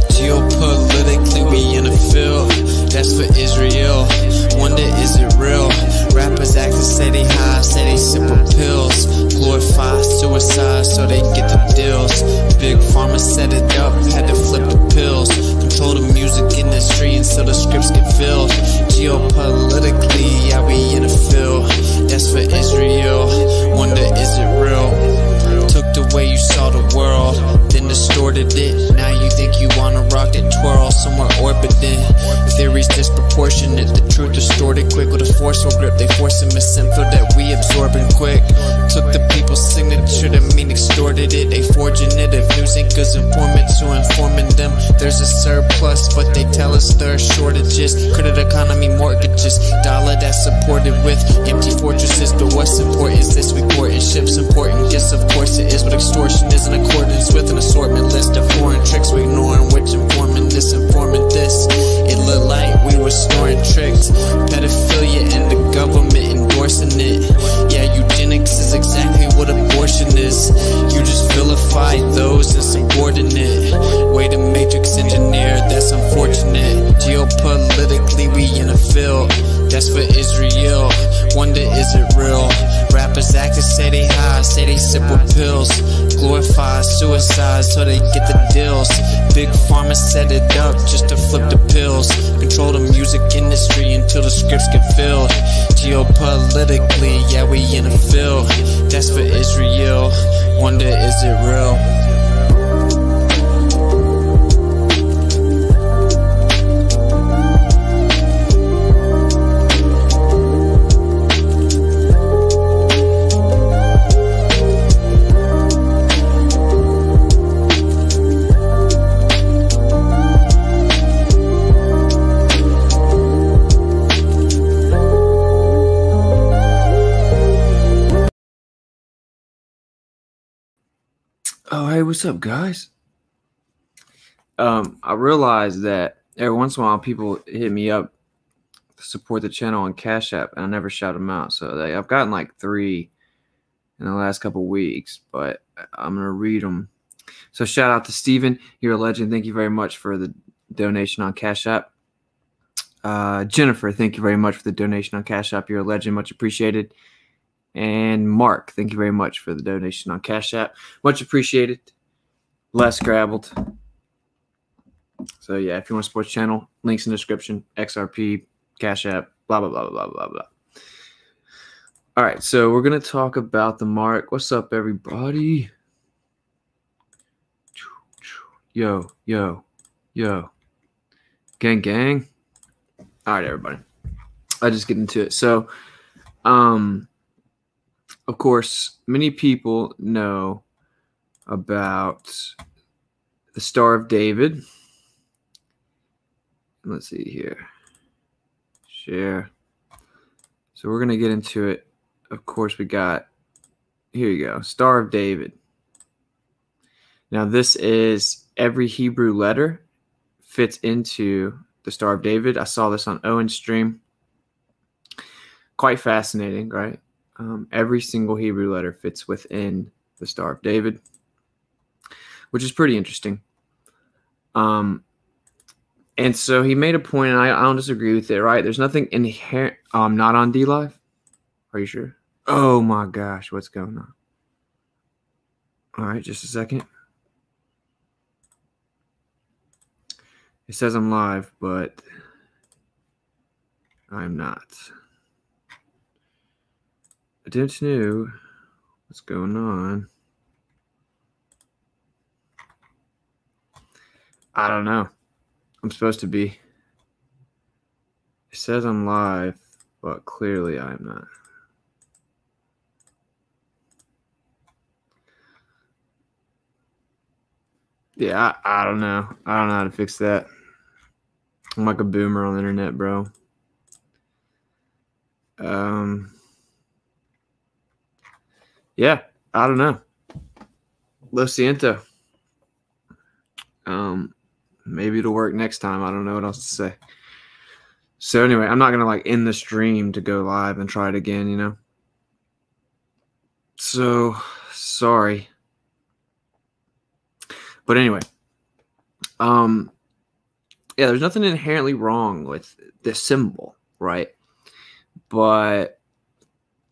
Geopolitically, we in the field. That's for Israel. Wonder, is it real? Rappers acting say they high, say they sipping pills. Glorify suicide so they get the deals. Big pharma set it up, had to flip the pills. Control the music industry until the scripts get filled. Geopolitically, yeah, we in the field. That's for Israel. Wonder, is it real? Took the way you saw the world, then distorted it. Now you think you wanna rock that twirl somewhere orbiting. Theories disproportionate, the truth distorted quick. With a forceful grip, they force a misinfo that we absorbing quick. Took the people's signature to mean extorted it. They forging it, if news ain't good informant to informing them. There's a surplus, but they tell us there are shortages. Credit economy mortgages, dollar that's supported with empty fortresses. But what's important is this, we porting ships important. Yes, of course it is, but extortion is in accordance with an assortment list of foreign tricks we ignoring, which informing this, informing this. It looked like we were snoring tricked. Pedophilia and the government endorsing it. Yeah, eugenics is exactly what abortion is. You just vilify those insubordinate. Way to matrix engineer, that's unfortunate. Geopolitically, we in a field. That's for Israel. Wonder, is it real? Rappers acting say they high, say they sip with pills. Glorify suicide so they get the deals. Big pharma set it up just to flip the pills. Control the music industry until the scripts get filled. Geopolitically, yeah, we in a field. That's for Israel. Wonder, is it real? Oh, hey, what's up, guys? I realized that every once in a while people hit me up to support the channel on Cash App, and I never shout them out. So I've gotten like 3 in the last couple weeks, but I'm going to read them. So shout out to Steven. You're a legend. Thank you very much for the donation on Cash App. Jennifer, thank you very much for the donation on Cash App. You're a legend. Much appreciated. And Mark, thank you very much for the donation on Cash App. Much appreciated. Less Grabbled. So yeah, if you want to support the channel, links in the description. XRP, Cash App, blah, blah, blah, blah, blah, blah. All right, so we're going to talk about the mark. What's up, everybody? Yo, yo, yo. Gang, gang. All right, everybody. I'll just get into it. So, of course, many people know about the Star of David. Let's see here. Share. So we're going to get into it. Of course, we got, here you go, Star of David. Now, this is every Hebrew letter fits into the Star of David. I saw this on Owen's stream. Quite fascinating, right? Every single Hebrew letter fits within the Star of David, which is pretty interesting. And so he made a point, and I don't disagree with it, right? There's nothing inherent. Oh, I'm not on D-Live? Are you sure? Oh, my gosh. What's going on? All right, just a second. It says I'm live, but I'm not. I didn't know what's going on. I don't know. I'm supposed to be. It says I'm live, but clearly I'm not. Yeah, I don't know. I don't know how to fix that. I'm like a boomer on the internet, bro. Yeah, I don't know. Lo siento. Maybe it'll work next time. I don't know what else to say. So anyway, I'm not going to like end the stream to go live and try it again, you know. So, sorry. But anyway, yeah, there's nothing inherently wrong with this symbol, right? But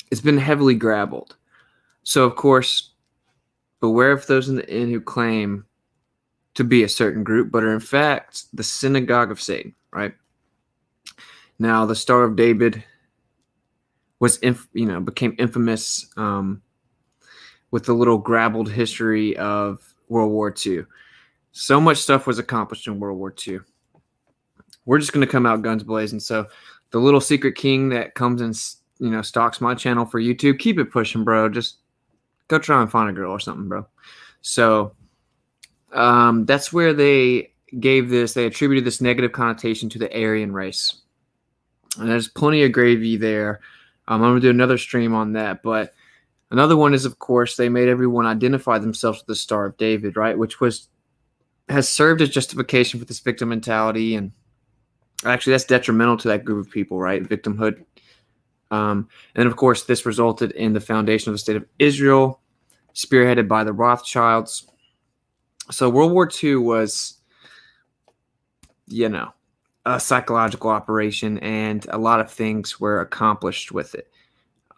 it's been heavily grabbled. So, of course, beware of those in the end who claim to be a certain group, but are in fact the synagogue of Satan, right? Now, the Star of David was, became infamous with the little grabbled history of World War II. So much stuff was accomplished in World War II. We're just going to come out guns blazing. So the little secret king that comes and, stalks my channel for YouTube, keep it pushing, bro. Just go try and find a girl or something, bro. So that's where they attributed this negative connotation to the Aryan race. And there's plenty of gravy there. I'm going to do another stream on that. But another one is, of course, they made everyone identify themselves with the Star of David, right? Which has served as justification for this victim mentality. And actually, that's detrimental to that group of people, right? Victimhood. And of course, this resulted in the foundation of the state of Israel, spearheaded by the Rothschilds. So World War II was, a psychological operation, and a lot of things were accomplished with it.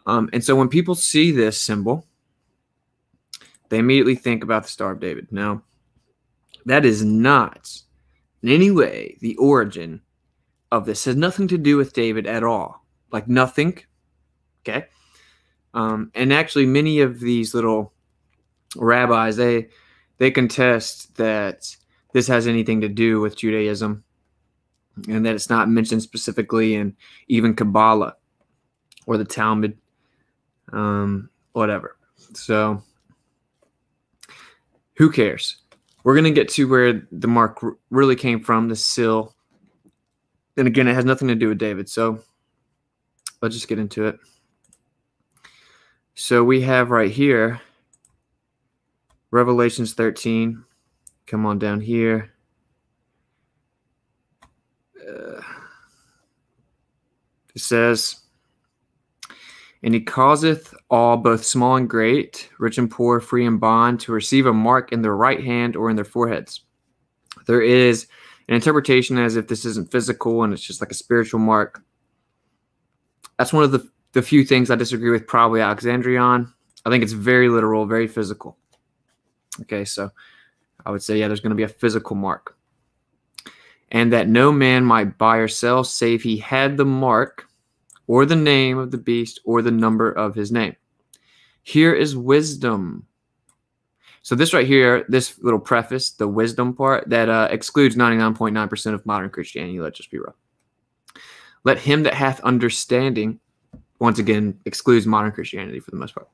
And so when people see this symbol, they immediately think about the Star of David. Now, that is not in any way the origin of this. It has nothing to do with David at all. Like nothing. Okay. And actually many of these little rabbis, they contest that this has anything to do with Judaism, and that it's not mentioned specifically in even Kabbalah or the Talmud, whatever. So who cares? We're going to get to where the mark really came from, the seal. And again, it has nothing to do with David. So let's just get into it. So we have right here, Revelations 13. Come on down here. It says, and he causeth all, both small and great, rich and poor, free and bond, to receive a mark in their right hand or in their foreheads. There is an interpretation as if this isn't physical and it's just like a spiritual mark. That's one of the few things I disagree with probably Alexandrion. I think it's very literal, very physical. Okay, so I would say, yeah, there's going to be a physical mark. And that no man might buy or sell save he had the mark or the name of the beast or the number of his name. Here is wisdom. So this right here, this little preface, the wisdom part, that excludes 99.9% of modern Christianity. Let's just be real. Let him that hath understanding, once again, excludes modern Christianity for the most part.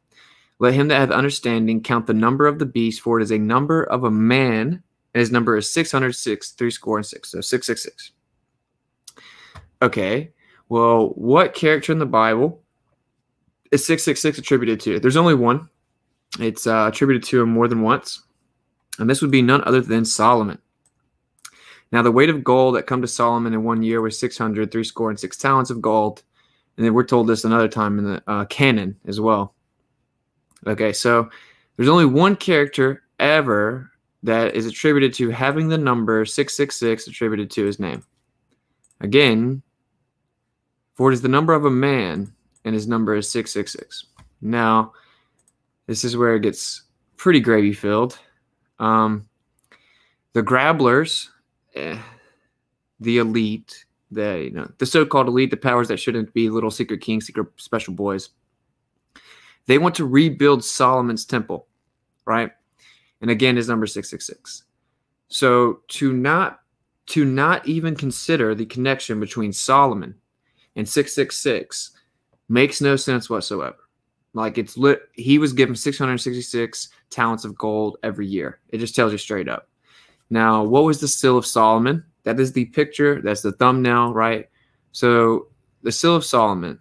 Let him that hath understanding count the number of the beast, for it is a number of a man, and his number is 606, threescore, and 6. So 666. Okay. Well, what character in the Bible is 666 attributed to? There's only one. It's attributed to him more than once. And this would be none other than Solomon. Now, the weight of gold that come to Solomon in 1 year was 600, threescore, and 6 talents of gold. And then we're told this another time in the canon as well. Okay, so there's only one character ever that is attributed to having the number 666 attributed to his name. Again, for it is the number of a man, and his number is 666. Now, this is where it gets pretty gravy filled. The grabblers, the elite, the so-called elite, the powers that shouldn't be little secret kings, secret special boys, they want to rebuild Solomon's temple, right? And again, his number is 666. So to not even consider the connection between Solomon and 666 makes no sense whatsoever. Like he was given 666 talents of gold every year. It just tells you straight up. Now, what was the seal of Solomon? That is the picture. That's the thumbnail, right? So the seal of Solomon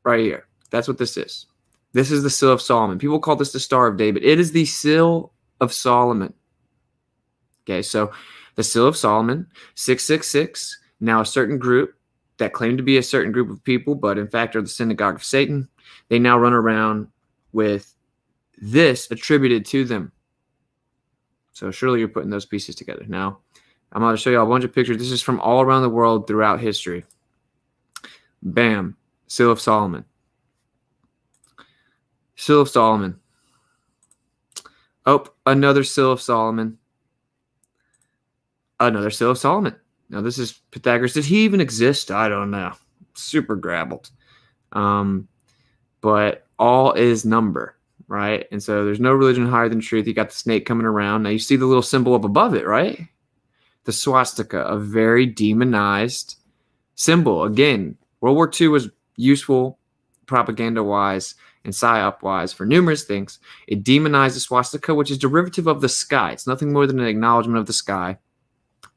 right here. That's what this is. This is the seal of Solomon. People call this the Star of David. It is the seal of Solomon. Okay, so the seal of Solomon, 666. Now a certain group that claim to be a certain group of people, but in fact are the synagogue of Satan, they now run around with this attributed to them. So surely you're putting those pieces together. Now, I'm going to show you a bunch of pictures. This is from all around the world throughout history. Bam. Seal of Solomon. Seal of Solomon. Oh, another Seal of Solomon. Another Seal of Solomon. Now, this is Pythagoras. Did he even exist? I don't know. Super grabbled. But all is number, right? And so there's no religion higher than truth. You got the snake coming around. Now, you see the little symbol up above it, right? The swastika, a very demonized symbol. Again, World War II was useful propaganda-wise and psyop-wise for numerous things. It demonized the swastika, which is derivative of the sky. It's nothing more than an acknowledgement of the sky.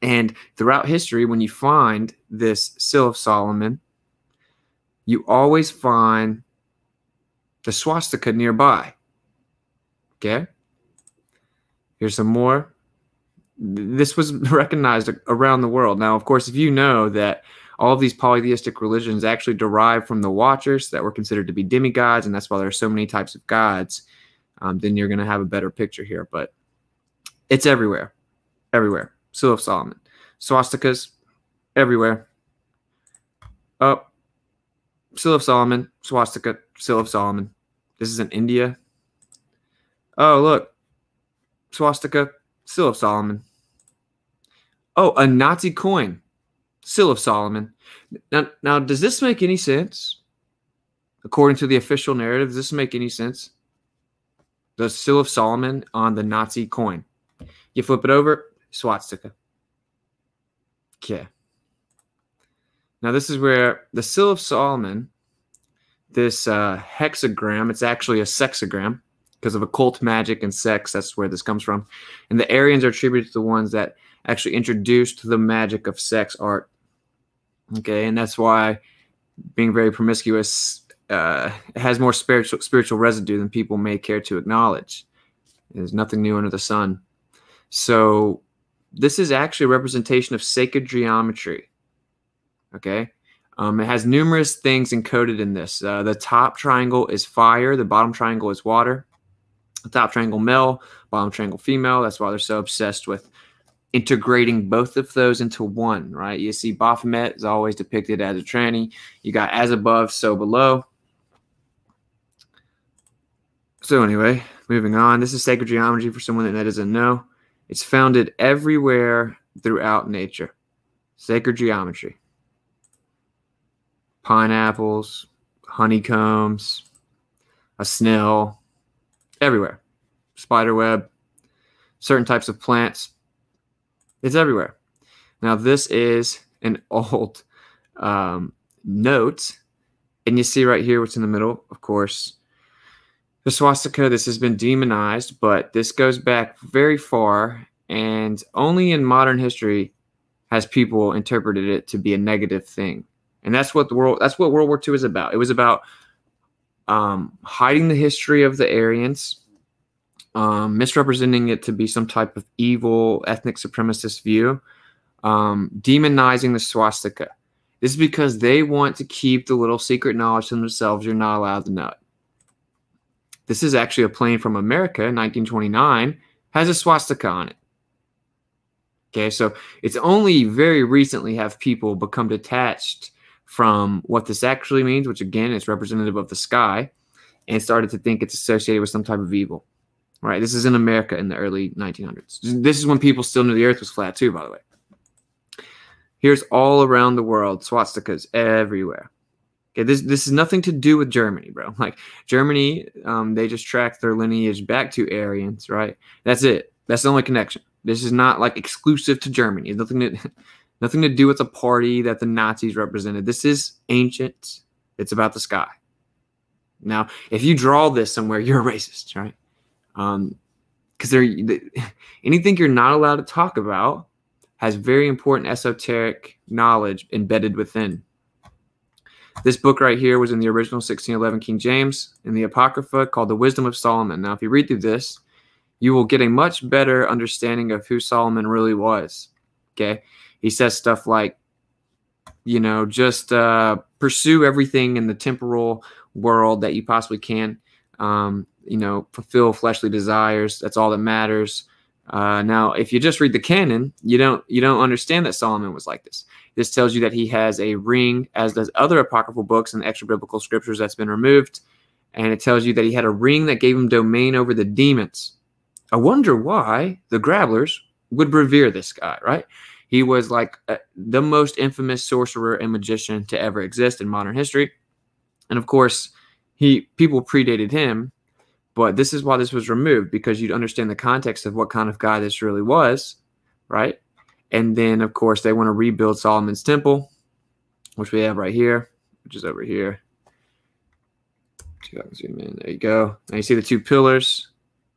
And throughout history, when you find this Seal of Solomon, you always find the swastika nearby. Okay? Here's some more. This was recognized around the world. Now, of course, if you know that all of these polytheistic religions actually derive from the Watchers that were considered to be demigods, and that's why there are so many types of gods, then you're going to have a better picture here. But it's everywhere. Everywhere. Seal of Solomon. Swastikas everywhere. Oh, Seal of Solomon. Swastika. Seal of Solomon. This is in India. Oh, look. Swastika. Seal of Solomon. Oh, a Nazi coin. Seal of Solomon. Now, does this make any sense? According to the official narrative, does this make any sense? The Seal of Solomon on the Nazi coin. You flip it over, swastika. Okay. Now, this is where the Seal of Solomon, this hexagram, it's actually a sexagram because of occult magic and sex. That's where this comes from. And the Aryans are attributed to the ones that actually introduced the magic of sex art. Okay, and that's why being very promiscuous has more spiritual residue than people may care to acknowledge. There's nothing new under the sun. So this is actually a representation of sacred geometry. Okay, it has numerous things encoded in this. The top triangle is fire. The bottom triangle is water. The top triangle male, bottom triangle female. That's why they're so obsessed with integrating both of those into one, right? You see Baphomet is always depicted as a tranny. You got as above, so below. So anyway, moving on. This is sacred geometry for someone that doesn't know. It's founded everywhere throughout nature. Sacred geometry. Pineapples, honeycombs, a snail, everywhere. Spiderweb, certain types of plants. It's everywhere. Now, this is an old note. And you see right here what's in the middle, of course. The swastika, this has been demonized, but this goes back very far. And only in modern history has people interpreted it to be a negative thing. And that's what World War II is about. It was about hiding the history of the Aryans, misrepresenting it to be some type of evil ethnic supremacist view, demonizing the swastika. This is because they want to keep the little secret knowledge to themselves. You're not allowed to know it. This is actually a plane from America, 1929, has a swastika on it. Okay, so it's only very recently have people become detached from what this actually means, which again is representative of the sky, and started to think it's associated with some type of evil. Right, this is in America in the early 1900s. This is when people still knew the earth was flat too, by the way. Here's all around the world, swastikas everywhere. Okay, this is nothing to do with Germany, bro. Like Germany, they just track their lineage back to Aryans, right? That's it. That's the only connection. This is not like exclusive to Germany. It's nothing to do with a party that the Nazis represented. This is ancient. It's about the sky. Now, if you draw this somewhere, you're a racist, right? Because anything you're not allowed to talk about has very important esoteric knowledge embedded within. This book right here was in the original 1611 King James in the Apocrypha called The Wisdom of Solomon. Now, if you read through this, you will get a much better understanding of who Solomon really was. Okay, he says stuff like, you know, just pursue everything in the temporal world that you possibly can. You know, fulfill fleshly desires. That's all that matters. Now, if you just read the canon, you don't understand that Solomon was like this. This tells you that he has a ring, as does other apocryphal books and extra biblical scriptures that's been removed. And it tells you that he had a ring that gave him domain over the demons. I wonder why the Grabblers would revere this guy, right? He was like the most infamous sorcerer and magician to ever exist in modern history. And of course, people predated him, but this is why this was removed, because you'd understand the context of what kind of guy this really was, right? And then, of course, they want to rebuild Solomon's temple, which we have right here, which is over here. See if I can zoom in. There you go. Now you see the two pillars.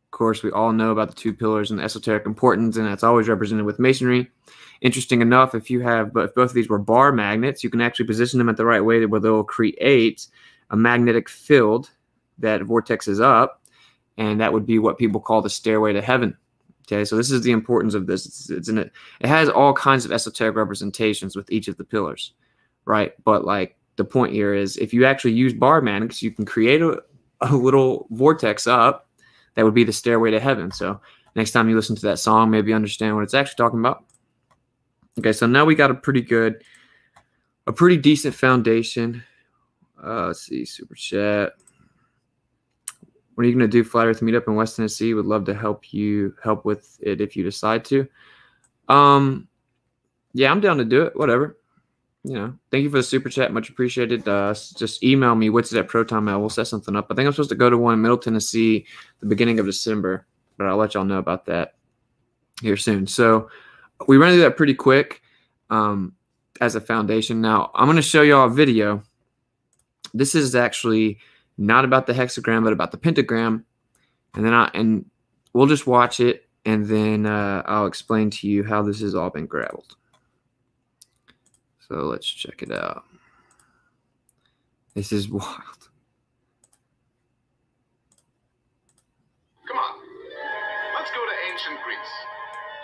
Of course, we all know about the two pillars and the esoteric importance, and that's always represented with masonry. Interesting enough, if both of these were bar magnets, you can actually position them at the right way where they'll create a magnetic field that vortexes up, and that would be what people call the stairway to heaven. Okay, so this is the importance of this. It has all kinds of esoteric representations with each of the pillars, right? But like the point here is, if you actually use bar magnets, you can create a little vortex up that would be the stairway to heaven. So next time you listen to that song, maybe understand what it's actually talking about. Okay, so now we got a pretty decent foundation. Let's see, super chat. What are you going to do? Flat Earth meetup in West Tennessee. Would love to help with it if you decide to. Yeah, I'm down to do it. Whatever. Thank you for the super chat. Much appreciated. Just email me, Whitsitt@protonmail. We'll set something up. I think I'm supposed to go to one in Middle Tennessee the beginning of December, but I'll let y'all know about that here soon. So we ran through that pretty quick as a foundation. Now I'm going to show y'all a video. This is actually not about the hexagram, but about the pentagram. And then we'll just watch it, and then I'll explain to you how this has all been grabbled. So let's check it out. This is wild. Come on. Let's go to ancient Greece,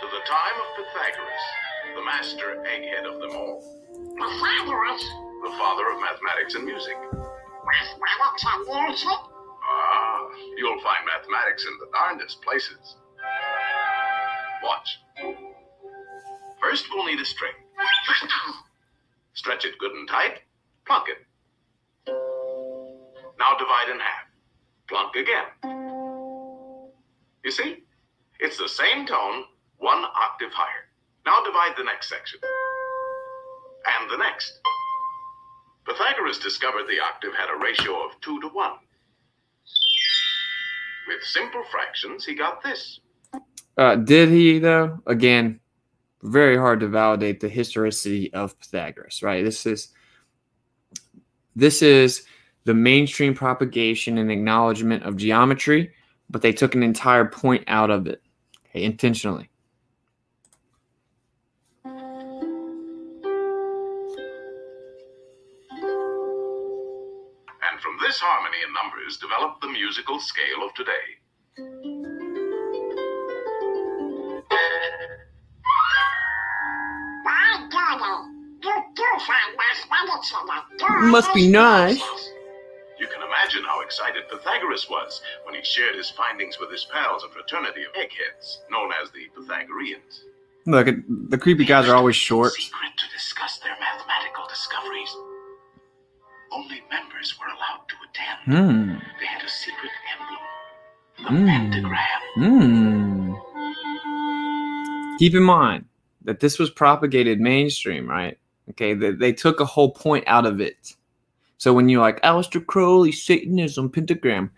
to the time of Pythagoras, the master egghead of them all. Pythagoras? The father of mathematics and music. Mathematics and music? Ah, you'll find mathematics in the darndest places. Watch. First, we'll need a string. Stretch it good and tight. Plunk it. Now divide in half. Plunk again. You see? It's the same tone, one octave higher. Now divide the next section. And the next. Pythagoras discovered the octave had a ratio of 2 to 1. With simple fractions, he got this. Did he, though? Again, very hard to validate the historicity of Pythagoras, right? This is the mainstream propagation and acknowledgement of geometry, but they took an entire point out of it, okay, intentionally. And from this harmony in numbers developed the musical scale of today. Must be nice. You can imagine how excited Pythagoras was when he shared his findings with his pals, a fraternity of eggheads known as the Pythagoreans. Look, the creepy guys are always short. Secret to discuss their mathematical discoveries. Only members were allowed to attend. They had a secret emblem, the pentagram. Keep in mind that this was propagated mainstream, right? Okay, they took a whole point out of it. So when you're like, Aleister Crowley, Satanism, pentagram,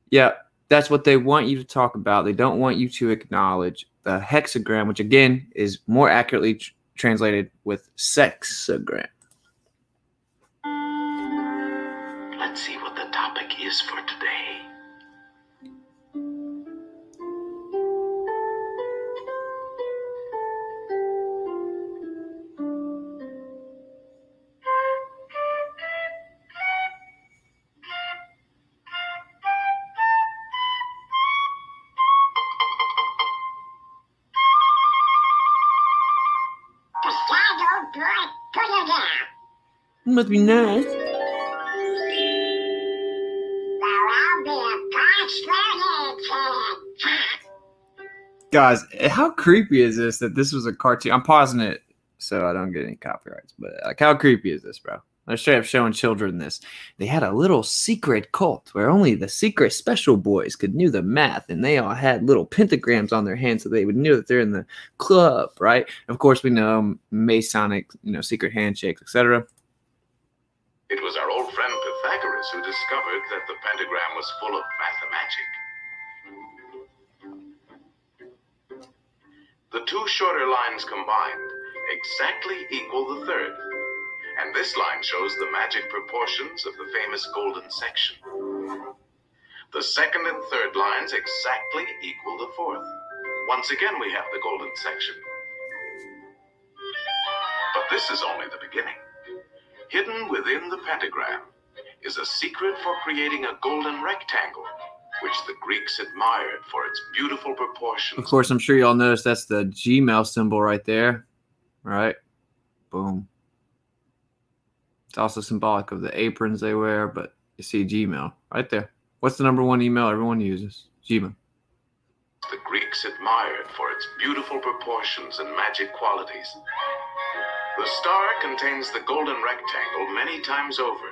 yeah, that's what they want you to talk about. They don't want you to acknowledge the hexagram, which again is more accurately translated with sexagram. Let's see what the topic is for today. Must be nice. Guys, how creepy is this that this was a cartoon? I'm pausing it so I don't get any copyrights, but like, how creepy is this, bro? They're straight up showing children this. They had a little secret cult where only the secret special boys could knew the math, and they all had little pentagrams on their hands so they would know that they're in the club, right? Of course, we know Masonic, secret handshakes, etc. It was our old friend Pythagoras who discovered that the pentagram was full of mathemagic. The two shorter lines combined exactly equal the third. And this line shows the magic proportions of the famous golden section. The second and third lines exactly equal the fourth. Once again, we have the golden section. But this is only the beginning. Hidden within the pentagram is a secret for creating a golden rectangle, which the Greeks admired for its beautiful proportions. Of course, I'm sure you all noticed that's the Gmail symbol right there, right? Boom. It's also symbolic of the aprons they wear, but you see Gmail right there. What's the #1 email everyone uses? Gmail. The Greeks admired for its beautiful proportions and magic qualities. The star contains the golden rectangle many times over.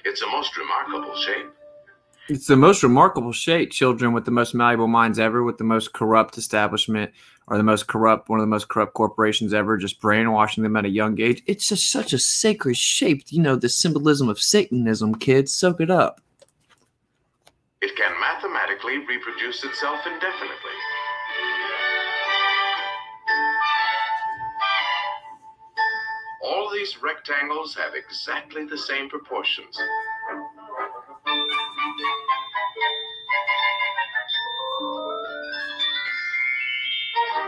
It's a most remarkable shape. It's the most remarkable shape, children with the most malleable minds ever, with the most corrupt establishment, or one of the most corrupt corporations ever, just brainwashing them at a young age. It's just such a sacred shape. The symbolism of Satanism, kids. Soak it up. It can mathematically reproduce itself indefinitely. All these rectangles have exactly the same proportions.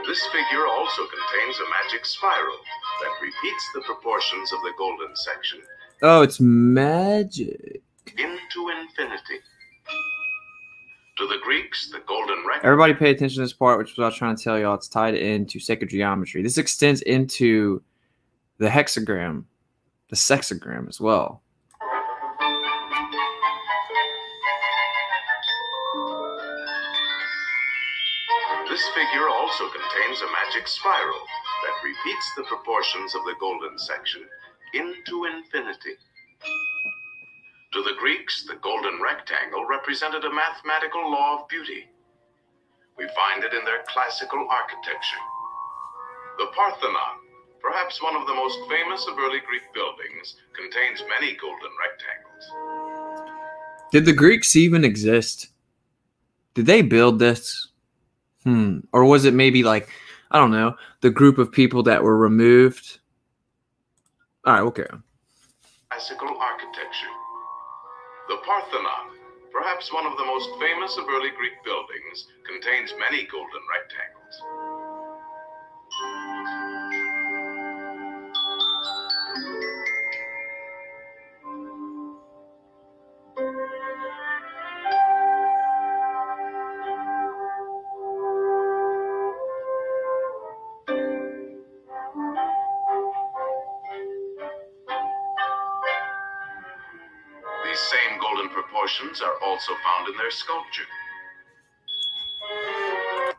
This figure also contains a magic spiral that repeats the proportions of the golden section. Oh, it's magic. Into infinity. To the Greeks, the golden rectangle. Everybody pay attention to this part, which is what I was trying to tell y'all. It's tied into sacred geometry. This extends into the hexagram, the sexagram as well. This figure also contains a magic spiral that repeats the proportions of the golden section into infinity. To the Greeks, the golden rectangle represented a mathematical law of beauty. We find it in their classical architecture. The Parthenon, perhaps one of the most famous of early Greek buildings, contains many golden rectangles. Did the Greeks even exist? Did they build this? Or was it maybe like, I don't know, the group of people that were removed? All right, we'll carry on. Classical architecture. The Parthenon, perhaps one of the most famous of early Greek buildings, contains many golden rectangles. These same golden proportions are also found in their sculpture.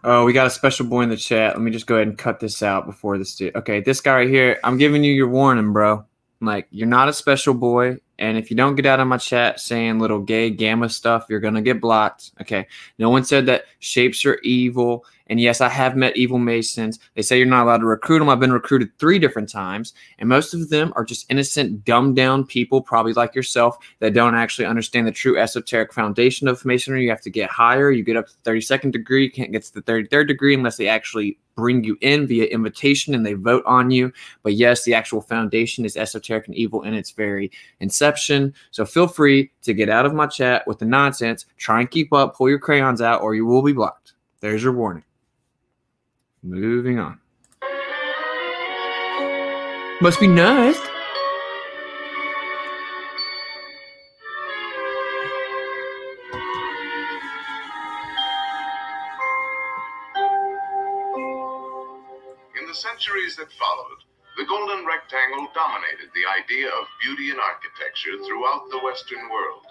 Oh, we got a special boy in the chat. Let me just go ahead and cut this out before this. Okay, this guy right here, I'm giving you your warning, bro. Like, you're not a special boy, and if you don't get out of my chat saying little gay gamma stuff, you're going to get blocked. Okay, no one said that shapes are evil, and yes, I have met evil Masons. They say you're not allowed to recruit them. I've been recruited 3 different times, and most of them are just innocent, dumbed-down people, probably like yourself, that don't actually understand the true esoteric foundation of Masonry. You have to get higher. You get up to the 32nd degree. You can't get to the 33rd degree unless they actually bring you in via invitation and they vote on you. But yes, the actual foundation is esoteric and evil in its very inception. So feel free to get out of my chat with the nonsense. Try and keep up, pull your crayons out, or you will be blocked. There's your warning. Moving on. Must be nice. In the centuries that followed, the golden rectangle dominated the idea of beauty and architecture throughout the Western world.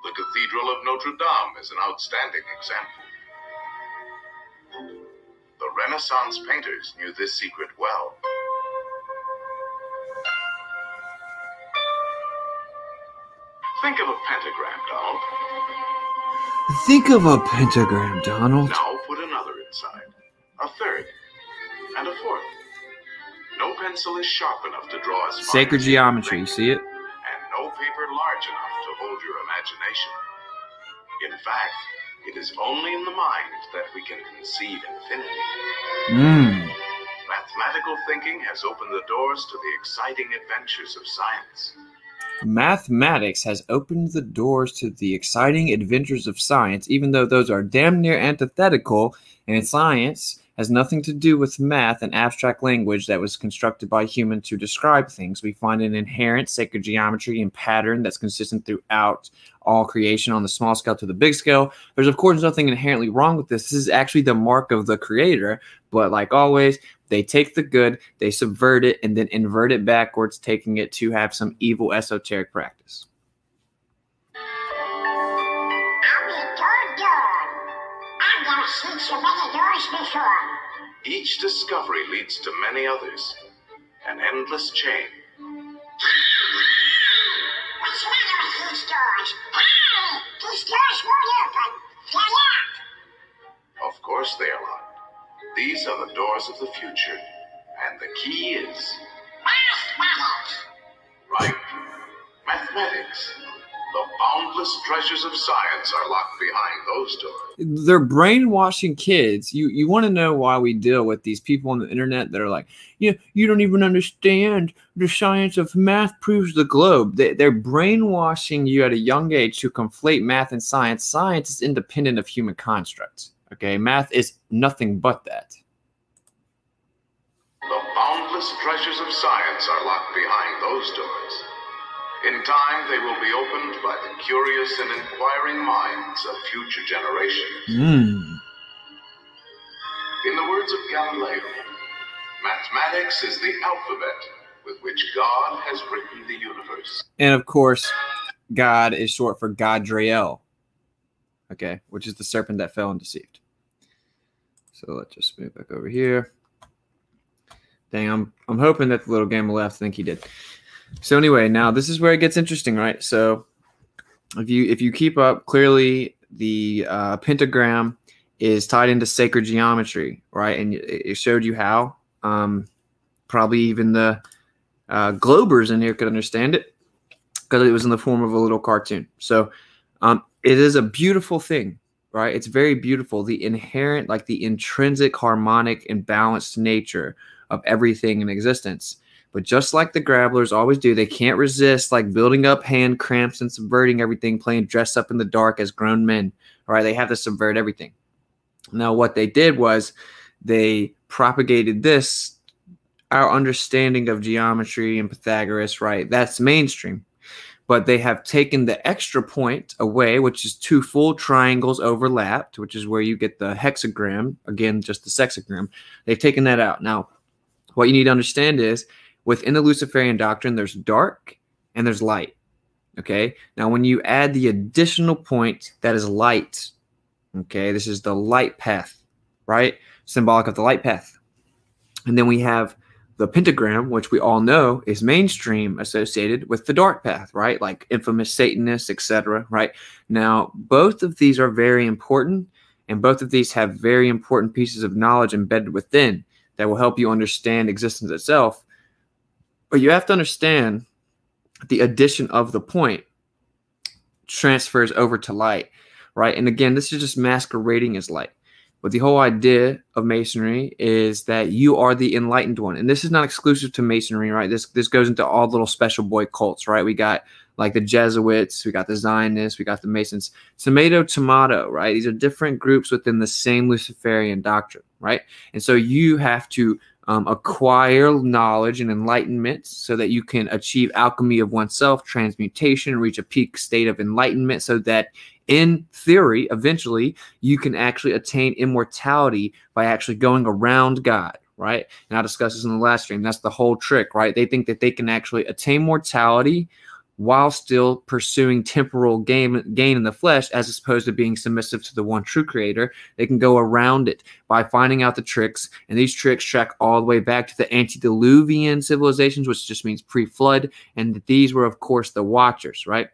The Cathedral of Notre Dame is an outstanding example. The Renaissance painters knew this secret well. Think of a pentagram, Donald. Think of a pentagram, Donald. Now put another inside, a third, and a fourth. No pencil is sharp enough to draw as fine Sacred as geometry, you finger, see it? and no paper large enough to hold your imagination. In fact, it is only in the mind that we can conceive infinity. Mathematical thinking has opened the doors to the exciting adventures of science. Mathematics has opened the doors to the exciting adventures of science, even though those are damn near antithetical, and science has nothing to do with math and abstract language that was constructed by humans to describe things. We find an inherent sacred geometry and pattern that's consistent throughout all creation on the small scale to the big scale. There's, of course, nothing inherently wrong with this. This is actually the mark of the creator, but like always, they take the good, they subvert it, and then invert it backwards, taking it to have some evil esoteric practice. I'll be doggone. I'm gonna see so many doors before. Each discovery leads to many others, an endless chain. What's the matter with these doors? Hey! These doors won't open. They're locked. Of course they are locked. These are the doors of the future, and the key is... Mathematics. right. Mathematics. The boundless treasures of science are locked behind those doors. They're brainwashing kids. You want to know why we deal with these people on the internet that are like, you don't even understand the science of math proves the globe. They're brainwashing you at a young age to conflate math and science. Science is independent of human constructs. Okay, math is nothing but that. The boundless treasures of science are locked behind those doors. In time, they will be opened by the curious and inquiring minds of future generations. In the words of Galileo, mathematics is the alphabet with which God has written the universe. And of course, God is short for Gadrael, okay, which is the serpent that fell and deceived. So let's just move back over here. Dang, I'm hoping that the little game left. I think he did. So anyway, now this is where it gets interesting, right? So if you keep up, clearly the pentagram is tied into sacred geometry, right? And it showed you how. Probably even the Globers in here could understand it because it was in the form of a little cartoon. So it is a beautiful thing, right? It's very beautiful. The inherent, like the intrinsic harmonic and balanced nature of everything in existence. But just like the Grabblers always do, they can't resist like building up hand cramps and subverting everything, playing dress up in the dark as grown men. All right, they have to subvert everything. Now, what they did was they propagated this, our understanding of geometry and Pythagoras, right? That's mainstream. But they have taken the extra point away, which is two full triangles overlapped, which is where you get the hexagram, again, just the sexagram. They've taken that out. Now, what you need to understand is, within the Luciferian doctrine, there's dark and there's light, okay? Now, when you add the additional point that is light, okay, this is the light path, right? Symbolic of the light path. And then we have the pentagram, which we all know is mainstream associated with the dark path, right? Like infamous Satanists, etc., right? Now, both of these are very important, and both of these have very important pieces of knowledge embedded within that will help you understand existence itself. But you have to understand the addition of the point transfers over to light, right? And again, this is just masquerading as light. But the whole idea of Masonry is that you are the enlightened one. And this is not exclusive to Masonry, right? This goes into all little special boy cults, right? We got like the Jesuits, we got the Zionists, we got the Masons. Tomato, tomato, right? These are different groups within the same Luciferian doctrine, right? And so you have to acquire knowledge and enlightenment so that you can achieve alchemy of oneself, transmutation, reach a peak state of enlightenment so that in theory, eventually, you can actually attain immortality by actually going around God, right? And I discussed this in the last stream. That's the whole trick, right? They think that they can actually attain mortality while still pursuing temporal gain in the flesh, as opposed to being submissive to the one true creator. They can go around it by finding out the tricks, and these tricks track all the way back to the antediluvian civilizations, which just means pre-flood, and these were, of course, the Watchers, right?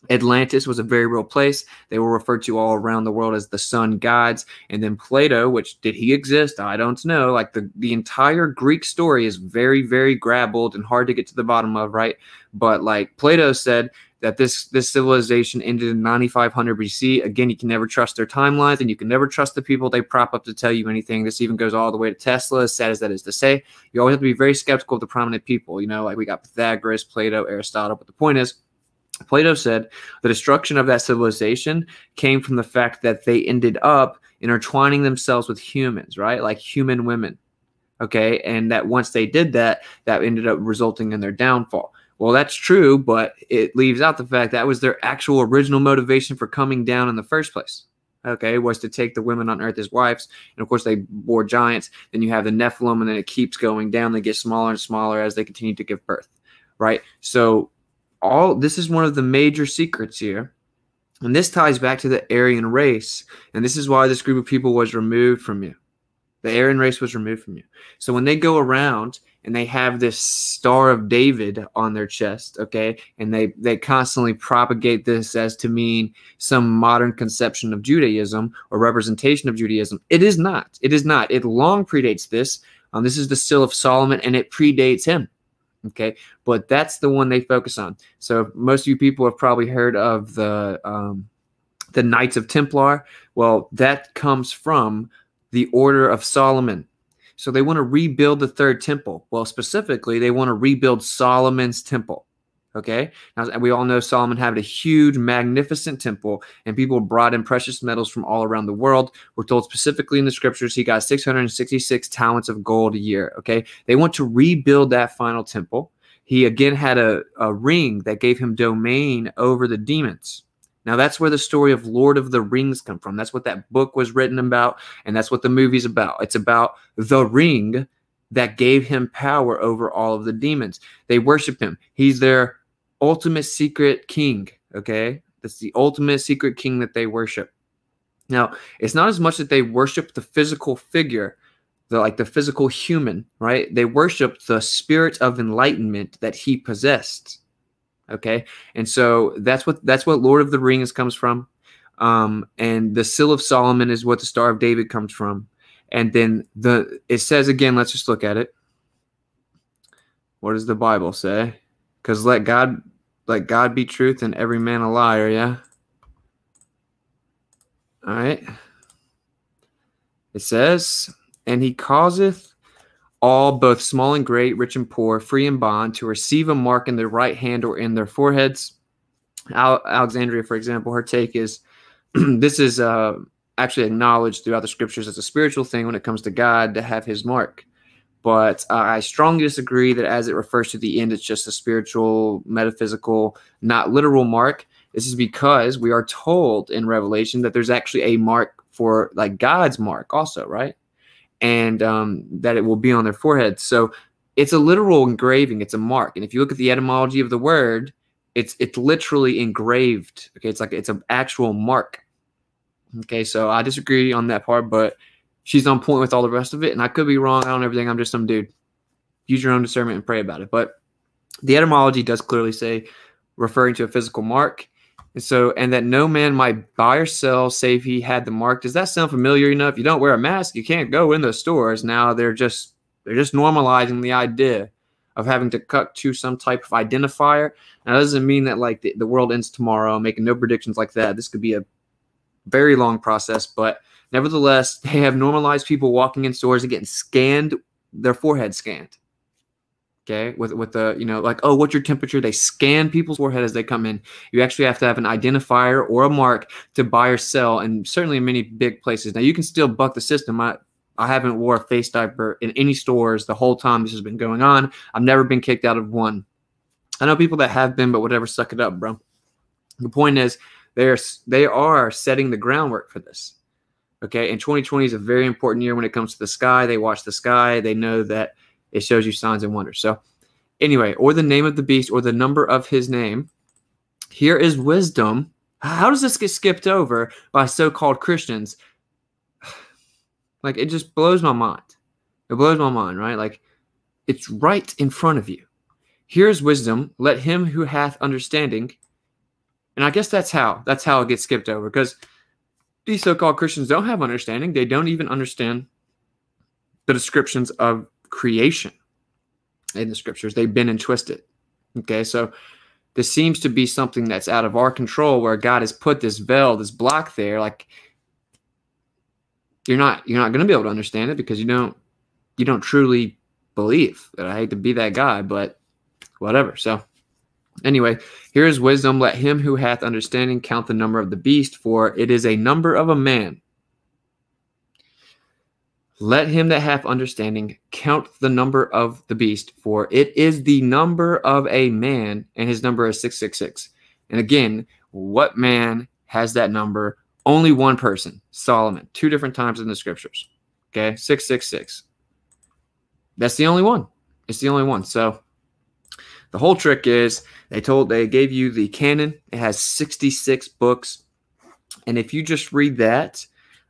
Atlantis was a very real place. They were referred to all around the world as the sun gods. And then Plato, which, did he exist? I don't know. Like the entire Greek story is very, very grabbled and hard to get to the bottom of, right? But like Plato said that this civilization ended in 9500 BC. Again, you can never trust their timelines, and you can never trust the people they prop up to tell you anything. This even goes all the way to Tesla, as sad as that is to say. You always have to be very skeptical of the prominent people. You know, like we got Pythagoras, Plato, Aristotle. But the point is, Plato said the destruction of that civilization came from the fact that they ended up intertwining themselves with humans, right? Like human women, okay? And that once they did that, that ended up resulting in their downfall. Well, that's true, but it leaves out the fact that was their actual original motivation for coming down in the first place, okay? Was to take the women on earth as wives. And of course, they bore giants. Then you have the Nephilim, and then it keeps going down. They get smaller and smaller as they continue to give birth, right? So this is one of the major secrets here, and this ties back to the Aryan race, and this is why this group of people was removed from you. The Aryan race was removed from you. So when they go around and they have this Star of David on their chest, okay, and they constantly propagate this as to mean some modern conception of Judaism or representation of Judaism, it is not. It is not. It long predates this. This is the Seal of Solomon, and it predates him. Okay, but that's the one they focus on. So most of you people have probably heard of the Knights of Templar. Well, that comes from the Order of Solomon. So they want to rebuild the third temple. Well, specifically, they want to rebuild Solomon's temple. Okay, now we all know Solomon had a huge, magnificent temple, and people brought in precious metals from all around the world. We're told specifically in the scriptures he got 666 talents of gold a year. Okay, they want to rebuild that final temple. He again had a ring that gave him domain over the demons. Now that's where the story of Lord of the Rings come from. That's what that book was written about, and that's what the movie's about. It's about the ring that gave him power over all of the demons. They worship him. He's their ultimate secret king, okay? That's the ultimate secret king that they worship. Now, it's not as much that they worship the physical figure, the physical human, right? They worship the spirit of enlightenment that he possessed, okay? And so that's what Lord of the Rings comes from. And the Seal of Solomon is what the Star of David comes from. And then it says again, let's just look at it. What does the Bible say? Because let God be truth and every man a liar, yeah? All right. It says, and he causeth all, both small and great, rich and poor, free and bond, to receive a mark in their right hand or in their foreheads. Alexandria, for example, her take is, this is actually acknowledged throughout the scriptures as a spiritual thing when it comes to God to have his mark. But I strongly disagree that as it refers to the end, it's just a spiritual, metaphysical, not literal mark. This is because we are told in Revelation that there's actually a mark for like God's mark also, right? And that it will be on their forehead. So it's a literal engraving. It's a mark. And if you look at the etymology of the word, it's literally engraved. Okay, it's an actual mark. Okay, so I disagree on that part, but she's on point with all the rest of it, and I could be wrong. I don't know everything. I'm just some dude. Use your own discernment and pray about it. But the etymology does clearly say referring to a physical mark. And that no man might buy or sell save he had the mark. Does that sound familiar enough? You don't wear a mask, you can't go in those stores. Now they're just normalizing the idea of having to cut to some type of identifier. Now, that doesn't mean that like the world ends tomorrow. I'm making no predictions like that. This could be a very long process, but nevertheless, they have normalized people walking in stores and getting scanned, their forehead scanned. Okay, with the, like, oh, what's your temperature? They scan people's forehead as they come in. You actually have to have an identifier or a mark to buy or sell, and certainly in many big places. Now, you can still buck the system. I haven't wore a face diaper in any stores the whole time this has been going on. I've never been kicked out of one. I know people that have been, but whatever, suck it up, bro. The point is they are setting the groundwork for this. Okay, and 2020 is a very important year when it comes to the sky. They watch the sky. They know that it shows you signs and wonders. So anyway, or the name of the beast or the number of his name. Here is wisdom. How does this get skipped over by so-called Christians? Like, it just blows my mind. It blows my mind, right? Like, it's right in front of you. Here's wisdom. Let him who hath understanding. And I guess that's how it gets skipped over, because these so-called Christians don't have understanding. They don't even understand the descriptions of creation in the scriptures. They've been and twisted. Okay, so this seems to be something that's out of our control, where God has put this veil, this block there. Like, you're not going to be able to understand it because you don't truly believe. That I hate to be that guy, but whatever. So anyway, here is wisdom. Let him who hath understanding count the number of the beast, for it is a number of a man. Let him that hath understanding count the number of the beast, for it is the number of a man, and his number is 666. And again, what man has that number? Only one person, Solomon, 2 different times in the scriptures. Okay, 666. That's the only one. It's the only one. So the whole trick is they gave you the canon. It has 66 books. And if you just read that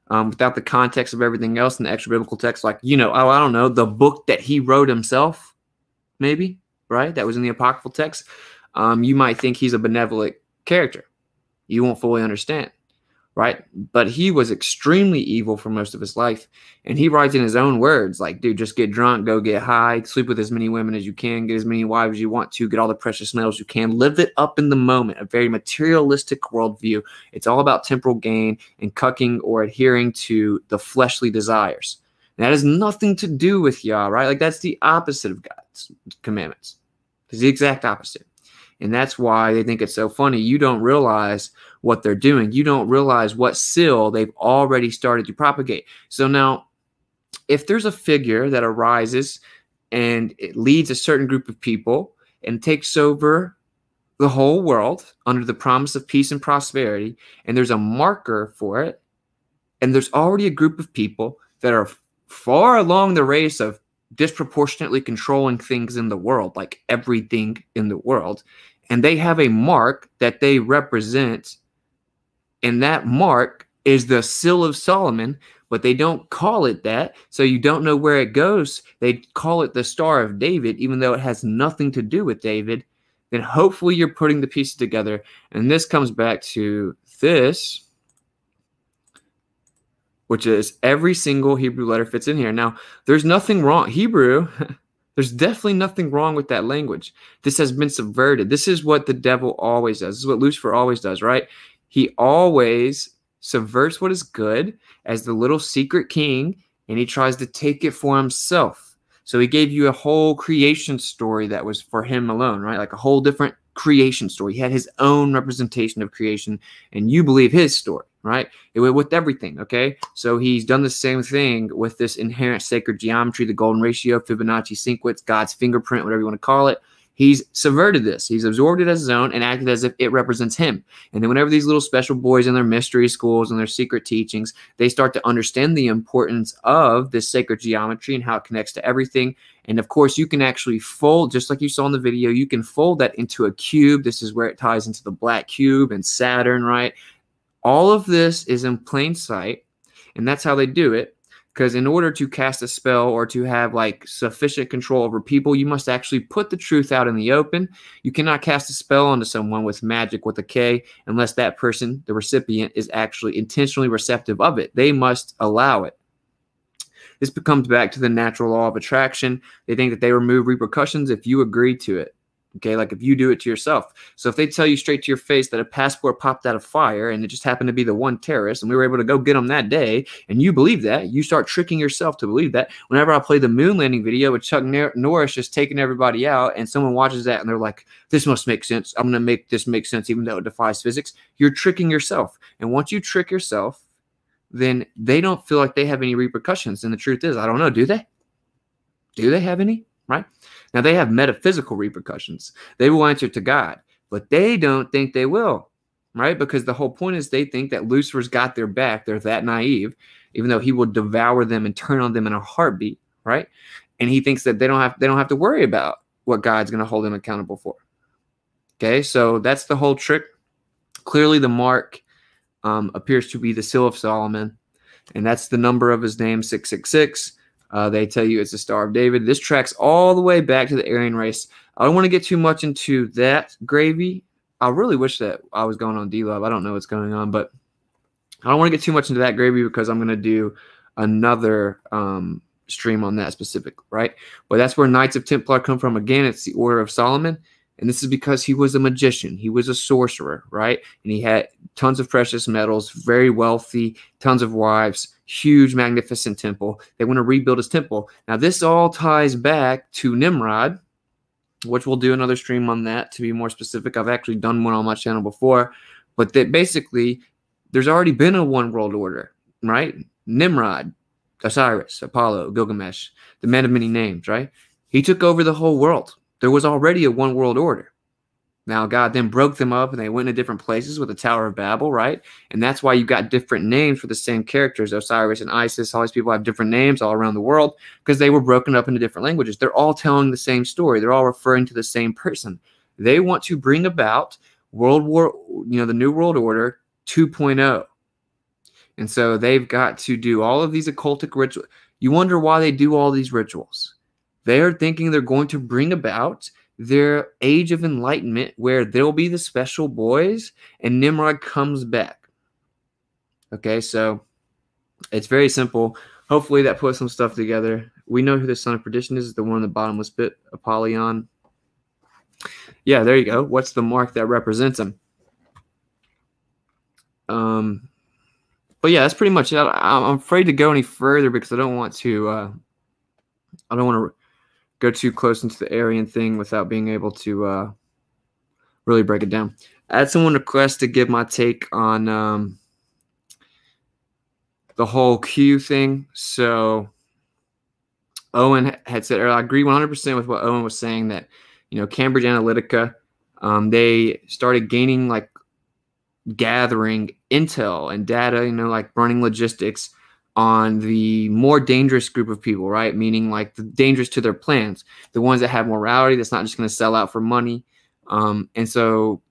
without the context of everything else and the extra biblical text, like, I don't know, the book that he wrote himself, maybe, right? That was in the apocryphal text. You might think he's a benevolent character. You won't fully understand, right? But he was extremely evil for most of his life. And he writes in his own words, like, dude, just get drunk, go get high, sleep with as many women as you can, get as many wives as you want to, get all the precious metals you can, live it up in the moment, a very materialistic worldview. It's all about temporal gain and cucking or adhering to the fleshly desires. And that has nothing to do with Yah, right? Like, that's the opposite of God's commandments. It's the exact opposite. And that's why they think it's so funny. You don't realize what they're doing. You don't realize what seal they've already started to propagate. So now, if there's a figure that arises and it leads a certain group of people and takes over the whole world under the promise of peace and prosperity, and there's a marker for it, and there's already a group of people that are far along the race of disproportionately controlling things in the world, like everything in the world, and they have a mark that they represent, and that mark is the Seal of Solomon, but they don't call it that, so you don't know where it goes. They call it the Star of David, even though it has nothing to do with David. Then hopefully you're putting the pieces together, and this comes back to this, which is every single Hebrew letter fits in here. Now, there's nothing wrong. Hebrew, there's definitely nothing wrong with that language. This has been subverted. This is what the devil always does. This is what Lucifer always does, right? He always subverts what is good as the little secret king, and he tries to take it for himself. So he gave you a whole creation story that was for him alone, right? Like a whole different creation story. He had his own representation of creation, and you believe his story, right? With everything, okay? So he's done the same thing with this inherent sacred geometry, the golden ratio, Fibonacci sequence, God's fingerprint, whatever you want to call it. He's subverted this. He's absorbed it as his own and acted as if it represents him. And then whenever these little special boys in their mystery schools and their secret teachings, they start to understand the importance of this sacred geometry and how it connects to everything. And of course, you can actually fold, just like you saw in the video, you can fold that into a cube. This is where it ties into the black cube and Saturn, right? All of this is in plain sight, and that's how they do it. Because in order to cast a spell or to have like sufficient control over people, you must actually put the truth out in the open. You cannot cast a spell onto someone with magic with a K unless that person, the recipient, is actually intentionally receptive of it. They must allow it. This comes back to the natural law of attraction. They think that they remove repercussions if you agree to it. Okay, like if you do it to yourself. So if they tell you straight to your face that a passport popped out of fire and it just happened to be the one terrorist and we were able to go get them that day, and you believe that, you start tricking yourself to believe that. Whenever I play the moon landing video with Chuck Norris just taking everybody out, and someone watches that and they're like, this must make sense. I'm going to make this make sense even though it defies physics. You're tricking yourself. And once you trick yourself, then they don't feel like they have any repercussions. And the truth is, I don't know, do they? Do they have any? Right? Now, they have metaphysical repercussions. They will answer to God, but they don't think they will, right? Because the whole point is they think that Lucifer's got their back. They're that naive, even though he will devour them and turn on them in a heartbeat, right? And he thinks that they don't have to worry about what God's going to hold them accountable for. Okay, so that's the whole trick. Clearly, the mark appears to be the seal of Solomon, and that's the number of his name, 666. They tell you it's the Star of David. This tracks all the way back to the Aryan race. I don't want to get too much into that gravy. I really wish that I was going on D-Love. I don't know what's going on, but I don't want to get too much into that gravy because I'm going to do another stream on that specific, right? But that's where Knights of Templar come from. Again, it's the Order of Solomon. And this is because he was a magician. He was a sorcerer, right? And he had tons of precious metals, very wealthy, tons of wives, huge, magnificent temple. They want to rebuild his temple. Now, this all ties back to Nimrod, which we'll do another stream on that to be more specific. I've actually done one on my channel before. But that basically, there's already been a one world order, right? Nimrod, Osiris, Apollo, Gilgamesh, the man of many names, right? He took over the whole world. There was already a one world order. Now, God then broke them up and they went to different places with the Tower of Babel, right? And that's why you got different names for the same characters. Osiris and Isis, all these people have different names all around the world because they were broken up into different languages. They're all telling the same story. They're all referring to the same person. They want to bring about the New World Order 2.0. And so they've got to do all of these occultic rituals. You wonder why they do all these rituals. They're thinking they're going to bring about their age of enlightenment where there'll be the special boys and Nimrod comes back. Okay, so it's very simple. Hopefully that puts some stuff together. We know who the son of perdition is, the one in the bottomless pit, Apollyon. Yeah, there you go. What's the mark that represents him? But yeah, that's pretty much it. I'm afraid to go any further because I don't want to go too close into the Aryan thing without being able to really break it down. I had someone request to give my take on the whole Q thing. So Owen had said, I agree 100% with what Owen was saying, that, Cambridge Analytica, they started gaining, gathering intel and data, like running logistics on the more dangerous group of people, right? Meaning the dangerous to their plans, the ones that have morality, that's not just going to sell out for money. And so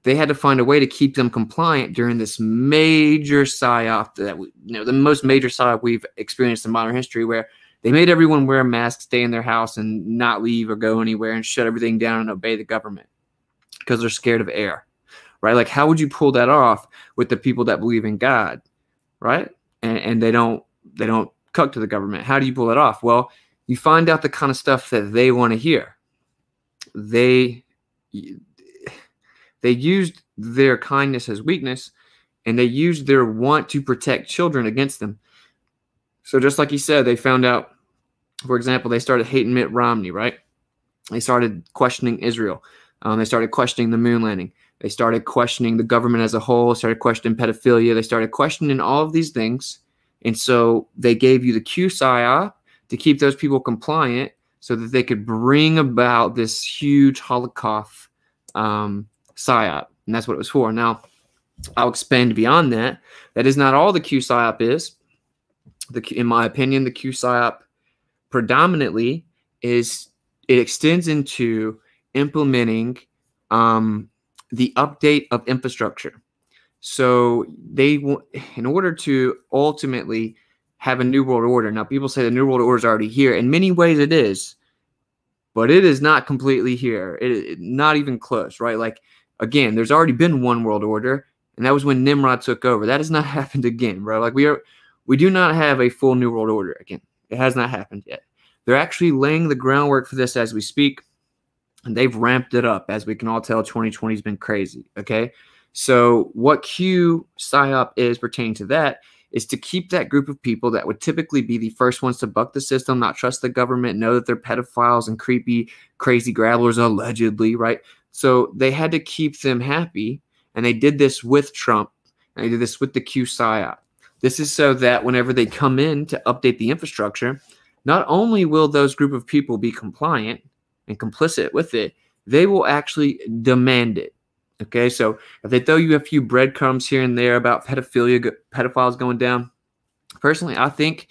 they had to find a way to keep them compliant during this major psyop that the most major psyop we've experienced in modern history, where they made everyone wear a mask, stay in their house and not leave or go anywhere and shut everything down and obey the government because they're scared of air, right? How would you pull that off with the people that believe in God, right? And they don't cuck to the government. How do you pull it off? Well, you find out the kind of stuff that they want to hear. They used their kindness as weakness, and they used their want to protect children against them. So just like he said, they found out, for example, they started hating Mitt Romney, right? They started questioning Israel. They started questioning the moon landing. They started questioning the government as a whole, started questioning pedophilia. They started questioning all of these things. And so they gave you the Q psyop to keep those people compliant so that they could bring about this huge Holocaust psyop. And that's what it was for. Now, I'll expand beyond that. That is not all the Q psyop is. In my opinion, the Q psyop predominantly it extends into implementing the update of infrastructure. So in order to ultimately have a new world order. Now, people say the new world order is already here. In many ways, it is, but it is not completely here. Not even close, right? Again, there's already been one world order, and that was when Nimrod took over. That has not happened again, bro. We do not have a full new world order again. It has not happened yet. They're actually laying the groundwork for this as we speak. And they've ramped it up. As we can all tell, 2020 has been crazy, okay? So what Q PSYOP is pertaining to that is to keep that group of people that would typically be the first ones to buck the system, not trust the government, know that they're pedophiles and creepy, crazy grabblers, allegedly, right? So they had to keep them happy, and they did this with Trump, and they did this with the Q PSYOP. This is so that whenever they come in to update the infrastructure, not only will those group of people be compliant and complicit with it, they will actually demand it. Okay, so if they throw you a few breadcrumbs here and there about pedophiles going down, personally, I think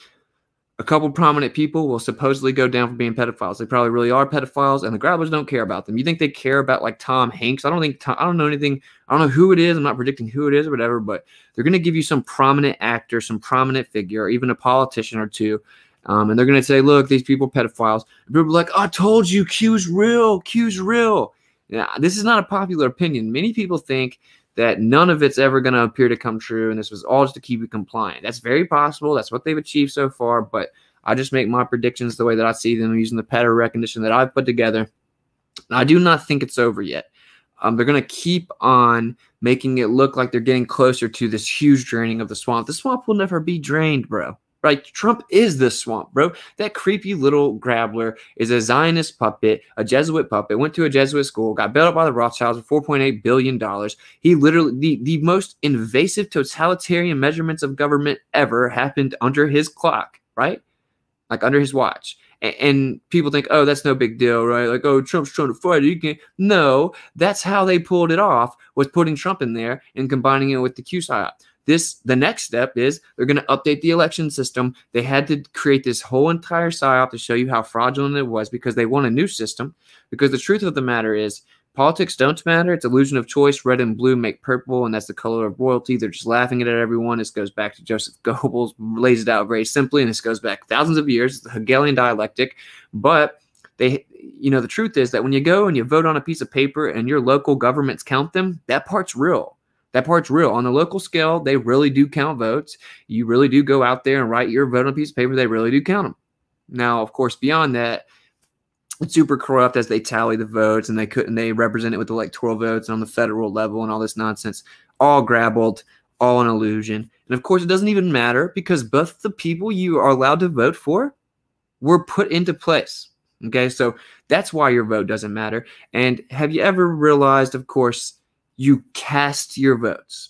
a couple prominent people will supposedly go down for being pedophiles. They probably really are pedophiles, and the grabblers don't care about them. You think they care about like Tom Hanks? I don't know anything. I don't know who it is. I'm not predicting who it is or whatever, but they're going to give you some prominent actor, some prominent figure, or even a politician or two. And they're going to say, look, these people are pedophiles. And people are like, I told you, Q's real. Q's real. Now, this is not a popular opinion. Many people think that none of it's ever going to appear to come true, and this was all just to keep you compliant. That's very possible. That's what they've achieved so far, but I just make my predictions the way that I see them using the pattern recognition that I've put together. I do not think it's over yet. They're going to keep on making it look like they're getting closer to this huge draining of the swamp. The swamp will never be drained, bro. Right? Trump is the swamp, bro. That creepy little grabbler is a Zionist puppet, a Jesuit puppet, went to a Jesuit school, got bailed out by the Rothschilds for $4.8 billion. He literally, the most invasive totalitarian measurements of government ever happened under his clock, right? Like under his watch. And people think, oh, that's no big deal, right? Like, oh, Trump's trying to fight it. You can't. No, that's how they pulled it off, was putting Trump in there and combining it with the Q psyop. The next step is they're going to update the election system. They had to create this whole entire psyop to show you how fraudulent it was because they want a new system. Because the truth of the matter is politics don't matter. It's illusion of choice. Red and blue make purple, and that's the color of royalty. They're just laughing at everyone. This goes back to Joseph Goebbels, lays it out very simply, and this goes back thousands of years. It's the Hegelian dialectic. But the truth is that when you go and you vote on a piece of paper and your local governments count them, that part's real. That part's real. On the local scale, they really do count votes. You really do go out there and write your vote on a piece of paper. They really do count them. Now, of course, beyond that, it's super corrupt as they tally the votes, and they represent it with electoral votes on the federal level and all this nonsense. All grabbled, all an illusion. And of course, it doesn't even matter because both the people you are allowed to vote for were put into place. Okay, so that's why your vote doesn't matter. And have you ever realized, of course, you cast your votes?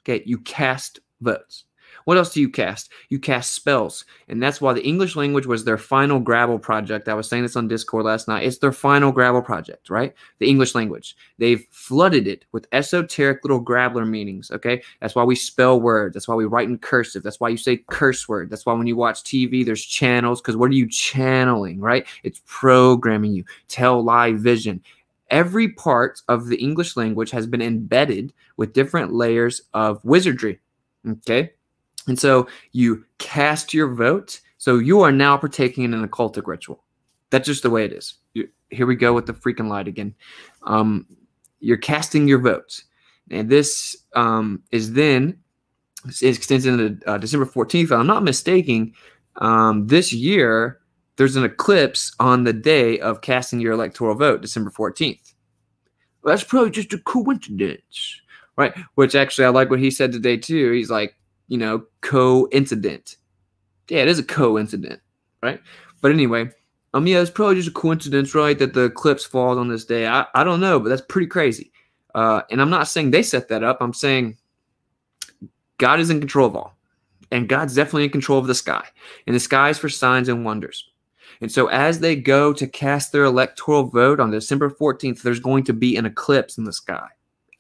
Okay, you cast votes. What else do you cast? You cast spells. And that's why the English language was their final Grabble project. I was saying this on Discord last night. It's their final Grabble project, right? The English language. They've flooded it with esoteric little Grabbler meanings, okay? That's why we spell words. That's why we write in cursive. That's why you say curse word. That's why when you watch TV, there's channels, because what are you channeling, right? It's programming you. Tell, lie, vision. Every part of the English language has been embedded with different layers of wizardry, okay? And so you cast your vote. So you are now partaking in an occultic ritual. That's just the way it is. Here we go with the freaking light again. You're casting your votes. And this it extends into December 14th. If I'm not mistaken, this year, there's an eclipse on the day of casting your electoral vote, December 14th. Well, that's probably just a coincidence, right? Which actually, I like what he said today, too. He's like, coincident. Yeah, it is a coincidence, right? But anyway, yeah, it's probably just a coincidence, right, that the eclipse falls on this day. I don't know, but that's pretty crazy. And I'm not saying they set that up. I'm saying God is in control of all. And God's definitely in control of the sky. And the sky is for signs and wonders. And so as they go to cast their electoral vote on December 14th, there's going to be an eclipse in the sky.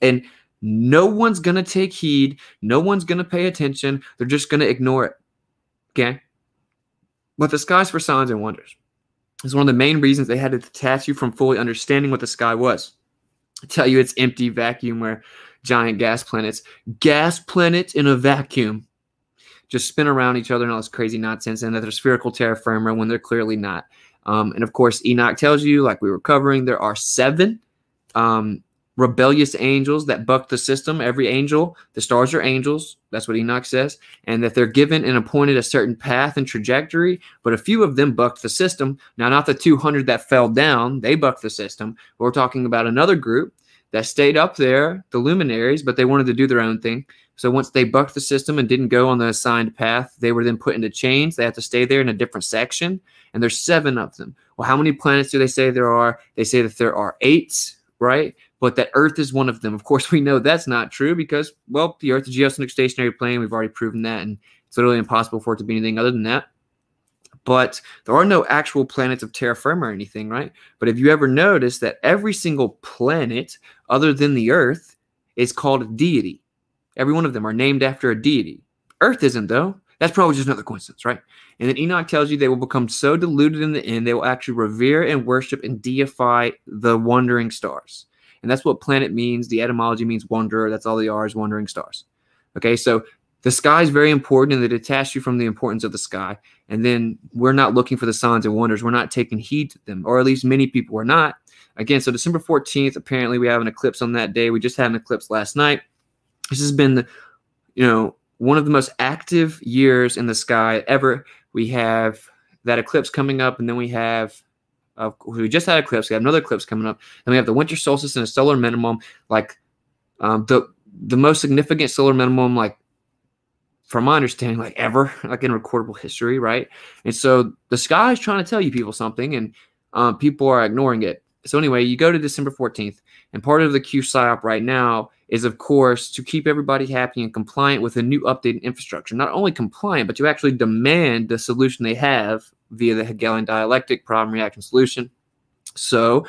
And no one's going to take heed. No one's going to pay attention. They're just going to ignore it. Okay? But the sky's for signs and wonders. It's one of the main reasons they had to detach you from fully understanding what the sky was. I tell you it's empty vacuum where giant gas planets in a vacuum just spin around each other and all this crazy nonsense, and that they're spherical terra firma when they're clearly not. And of course, Enoch tells you, like we were covering, there are 7 rebellious angels that buck the system. Every angel, the stars are angels. That's what Enoch says. And that they're given and appointed a certain path and trajectory, but a few of them bucked the system. Now, not the 200 that fell down. They bucked the system. We're talking about another group that stayed up there, the luminaries, but they wanted to do their own thing. So once they bucked the system and didn't go on the assigned path, they were then put into chains. They have to stay there in a different section. And there's 7 of them. Well, how many planets do they say there are? They say that there are 8, right? but that Earth is one of them. Of course, we know that's not true because, well, the Earth is a geocentric stationary plane. We've already proven that, and it's literally impossible for it to be anything other than that. But there are no actual planets of terra firma or anything, right? But have you ever noticed that every single planet other than the Earth is called a deity? Every one of them are named after a deity. Earth isn't, though. That's probably just another coincidence, right? And then Enoch tells you they will become so deluded in the end, they will actually revere and worship and deify the wandering stars. And that's what planet means. The etymology means wanderer. That's all they are, is wandering stars. Okay, so the sky is very important, and they detach you from the importance of the sky. And then we're not looking for the signs and wonders. We're not taking heed to them, or at least many people are not. Again, so December 14th, apparently we have an eclipse on that day. We just had an eclipse last night. This has been, one of the most active years in the sky ever. We have that eclipse coming up, and then we have, we just had an eclipse. We have another eclipse coming up. Then we have the winter solstice and a solar minimum, like the most significant solar minimum, like, from my understanding, like ever, like in recordable history, right? And so the sky is trying to tell you people something, and people are ignoring it. So anyway, you go to December 14th, and part of the Q PSYOP right now is, of course, to keep everybody happy and compliant with a new updated infrastructure. Not only compliant, but to actually demand the solution they have via the Hegelian dialectic problem reaction solution. So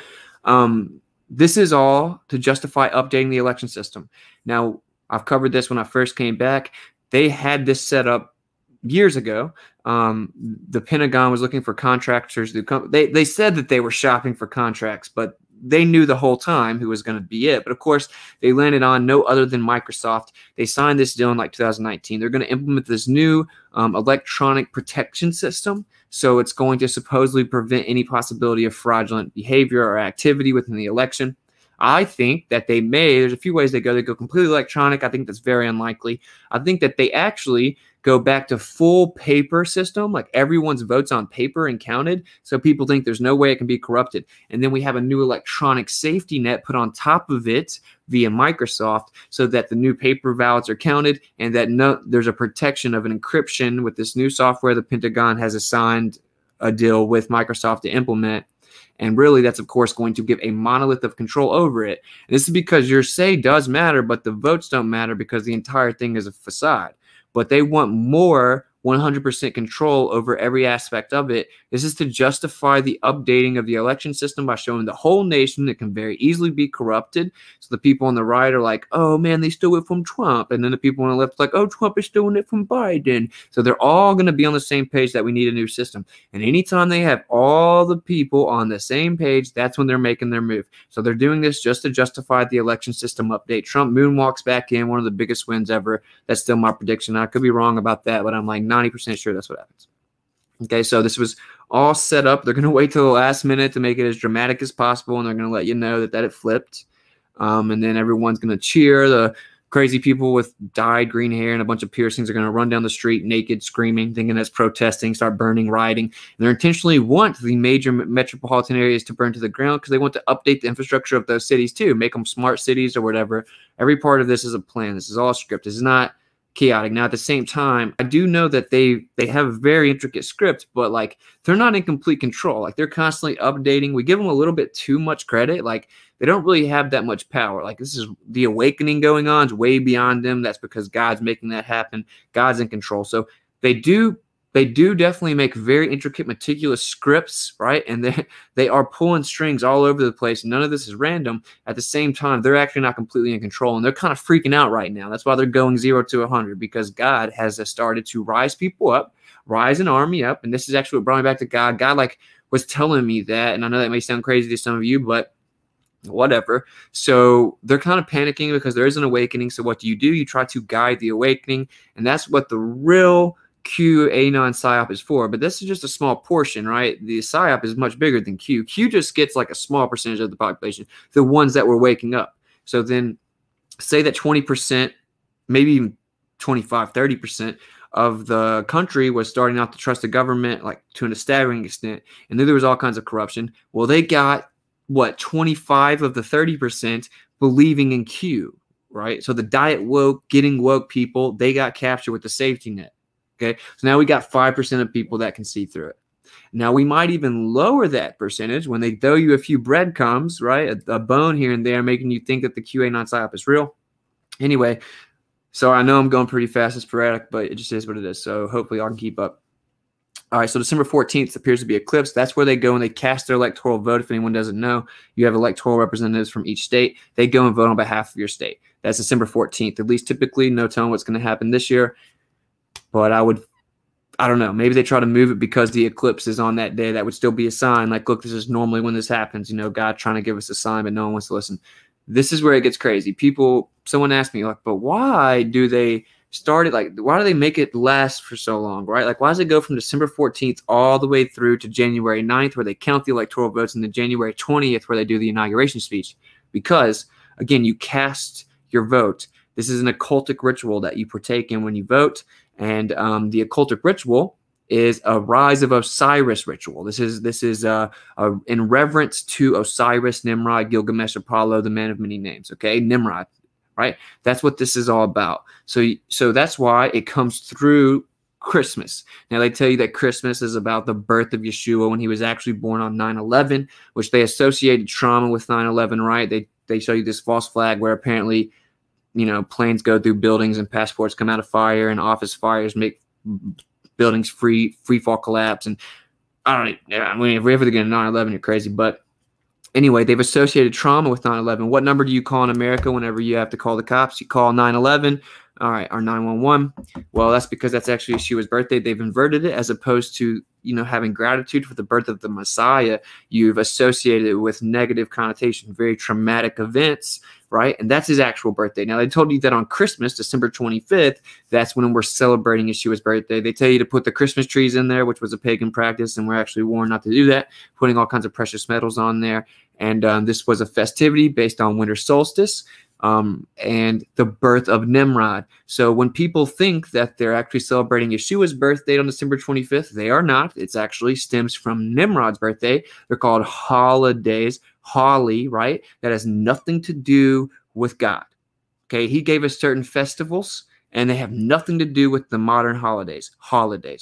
this is all to justify updating the election system. Now, I've covered this when I first came back. They had this set up years ago. The Pentagon was looking for contractors. They said that they were shopping for contracts, but they knew the whole time who was going to be it. But of course, they landed on no other than Microsoft. They signed this deal in like 2019. They're going to implement this new electronic protection system. So it's going to supposedly prevent any possibility of fraudulent behavior or activity within the election. I think that there's a few ways they go completely electronic. I think that's very unlikely. I think that they actually go back to full paper system, like everyone's votes on paper and counted. So people think there's no way it can be corrupted. And then we have a new electronic safety net put on top of it via Microsoft so that the new paper ballots are counted, and that there's a protection of an encryption with this new software the Pentagon has assigned a deal with Microsoft to implement. And really, that's, of course, going to give a monolith of control over it. And this is because your say does matter, but the votes don't matter because the entire thing is a facade. But they want more 100% control over every aspect of it. This is to justify the updating of the election system by showing the whole nation it can very easily be corrupted. So the people on the right are like, oh man, they stole it from Trump. And then the people on the left are like, oh, Trump is stealing it from Biden. So they're all going to be on the same page that we need a new system. And anytime they have all the people on the same page, that's when they're making their move. So they're doing this just to justify the election system update. Trump moonwalks back in, one of the biggest wins ever. That's still my prediction. I could be wrong about that, but I'm like 90% sure that's what happens. Okay, so this was all set up. They're going to wait till the last minute to make it as dramatic as possible, and they're going to let you know that it flipped. And then everyone's going to cheer. The crazy people with dyed green hair and a bunch of piercings are going to run down the street naked, screaming, thinking that's protesting, start burning, rioting. And they intentionally want the major metropolitan areas to burn to the ground because they want to update the infrastructure of those cities too, make them smart cities or whatever. Every part of this is a plan. This is all script. This is not chaotic. Now, at the same time, I do know that they have a very intricate script, but like they're not in complete control. Like they're constantly updating. We give them a little bit too much credit. Like they don't really have that much power. Like this is the awakening going on. It's way beyond them. That's because God's making that happen. God's in control. So they do definitely make very intricate, meticulous scripts, right? And they are pulling strings all over the place. None of this is random. At the same time, they're actually not completely in control, and they're kind of freaking out right now. That's why they're going 0 to 100, because God has started to rise people up, rise an army up, and this is actually what brought me back to God. God like was telling me that, and I know that may sound crazy to some of you, but whatever. So they're kind of panicking because there is an awakening. So what do? You try to guide the awakening, and that's what the real Q Anon PSYOP is for. But this is just a small portion, right? The PSYOP is much bigger than Q. Q just gets like a small percentage of the population, the ones that were waking up. So then say that 20%, maybe even 25, 30% of the country was starting out to trust the government like to a staggering extent, and then there was all kinds of corruption. Well, they got what, 25 of the 30% believing in Q, right? So the diet woke, getting woke people, they got captured with the safety net. Okay, so now we got 5% of people that can see through it. Now, we might even lower that percentage when they throw you a few breadcrumbs, right? A bone here and there, making you think that the QAnon psyop is real. Anyway, so I know I'm going pretty fast and sporadic, but it just is what it is. So hopefully I can keep up. All right, so December 14th appears to be eclipsed. That's where they go and they cast their electoral vote. If anyone doesn't know, you have electoral representatives from each state. They go and vote on behalf of your state. That's December 14th. At least typically, no telling what's going to happen this year. But I don't know. Maybe they try to move it because the eclipse is on that day. That would still be a sign. Like, look, this is normally when this happens. You know, God trying to give us a sign, but no one wants to listen. This is where it gets crazy. Someone asked me, like, but why do they start it? Like, why do they make it last for so long, right? Like, why does it go from December 14th all the way through to January 9th, where they count the electoral votes, and then January 20th, where they do the inauguration speech? Because, again, you cast your vote. This is an occultic ritual that you partake in when you vote. And the occultic ritual is a rise of Osiris ritual. This is in reverence to Osiris, Nimrod, Gilgamesh, Apollo, the man of many names. Okay, Nimrod, right? That's what this is all about. So that's why it comes through Christmas. Now, they tell you that Christmas is about the birth of Yeshua when he was actually born on 9/11, which they associated trauma with 9/11, right? They show you this false flag where apparently, you know, planes go through buildings and passports come out of fire, and office fires make buildings free fall collapse. And I don't know. Yeah, I mean, if we're ever getting 9/11, you're crazy. But anyway, they've associated trauma with 9/11. What number do you call in America whenever you have to call the cops? You call 911. All right, or 911. Well, that's because that's actually Yeshua's birthday. They've inverted it, as opposed to, you know, having gratitude for the birth of the Messiah. You've associated it with negative connotation, very traumatic events, right? And that's his actual birthday. Now, they told you that on Christmas, December 25th, that's when we're celebrating Yeshua's birthday. They tell you to put the Christmas trees in there, which was a pagan practice, and we're actually warned not to do that, putting all kinds of precious metals on there. And this was a festivity based on winter solstice. And the birth of Nimrod. So when people think that they're actually celebrating Yeshua's birthday on December 25th, they are not. It's actually stems from Nimrod's birthday. They're called holidays, Holly, right? That has nothing to do with God. Okay, he gave us certain festivals, and they have nothing to do with the modern holidays,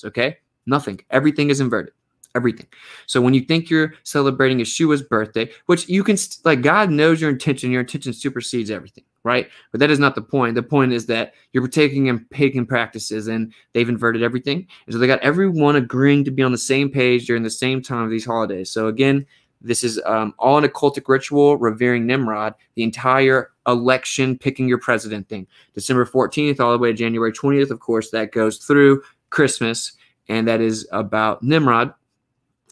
okay? Nothing. Everything is inverted. Everything. So when you think you're celebrating Yeshua's birthday, which you can, like, God knows your intention supersedes everything, right? But that is not the point. The point is that you're partaking in pagan practices, and they've inverted everything. And so they got everyone agreeing to be on the same page during the same time of these holidays. So again, this is all an occultic ritual revering Nimrod, the entire election, picking your president thing. December 14th all the way to January 20th, of course, that goes through Christmas, and that is about Nimrod.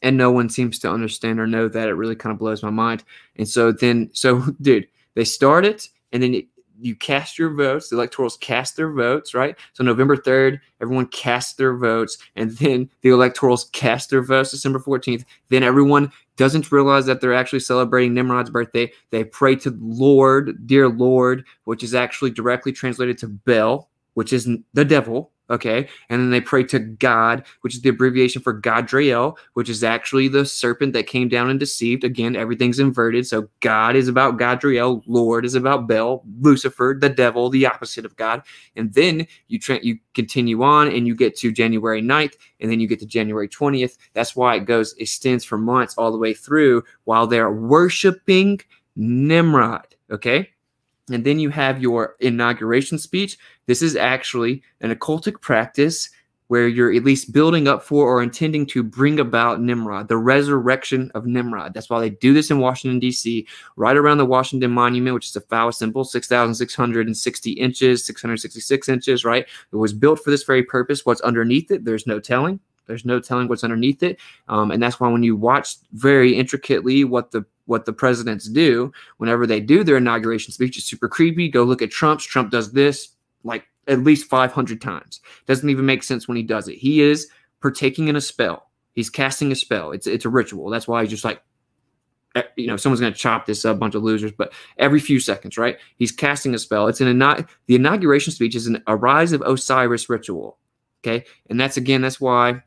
And no one seems to understand or know that. It really kind of blows my mind. And so dude, they start it, and then you cast your votes. The electorals cast their votes, right? So November 3rd, everyone casts their votes, and then the electorals cast their votes December 14th. Then everyone doesn't realize that they're actually celebrating Nimrod's birthday. They pray to Lord, dear Lord, which is actually directly translated to Bel, which is the devil. Okay, and then they pray to God, which is the abbreviation for Gadriel, which is actually the serpent that came down and deceived. Again, everything's inverted. So God is about Gadriel, Lord is about Bel, Lucifer, the devil, the opposite of God. And then you continue on, and you get to January 9th, and then you get to January 20th. That's why it extends for months all the way through while they're worshiping Nimrod. Okay. And then you have your inauguration speech. This is actually an occultic practice where you're at least building up for or intending to bring about Nimrod, the resurrection of Nimrod. That's why they do this in Washington, D.C., right around the Washington Monument, which is a phallus symbol, 6,660 inches, 666 inches, right? It was built for this very purpose. What's underneath it, there's no telling. There's no telling what's underneath it. And that's why when you watch very intricately what the presidents do, whenever they do their inauguration speech, it's super creepy. Go look at Trump's. Trump does this like at least 500 times. Doesn't even make sense when he does it. He is partaking in a spell. He's casting a spell. It's a ritual. That's why he's just like, you know, someone's going to chop this up, bunch of losers, but every few seconds, right? He's casting a spell. It's the inauguration speech is a rise of Osiris ritual. Okay. And that's why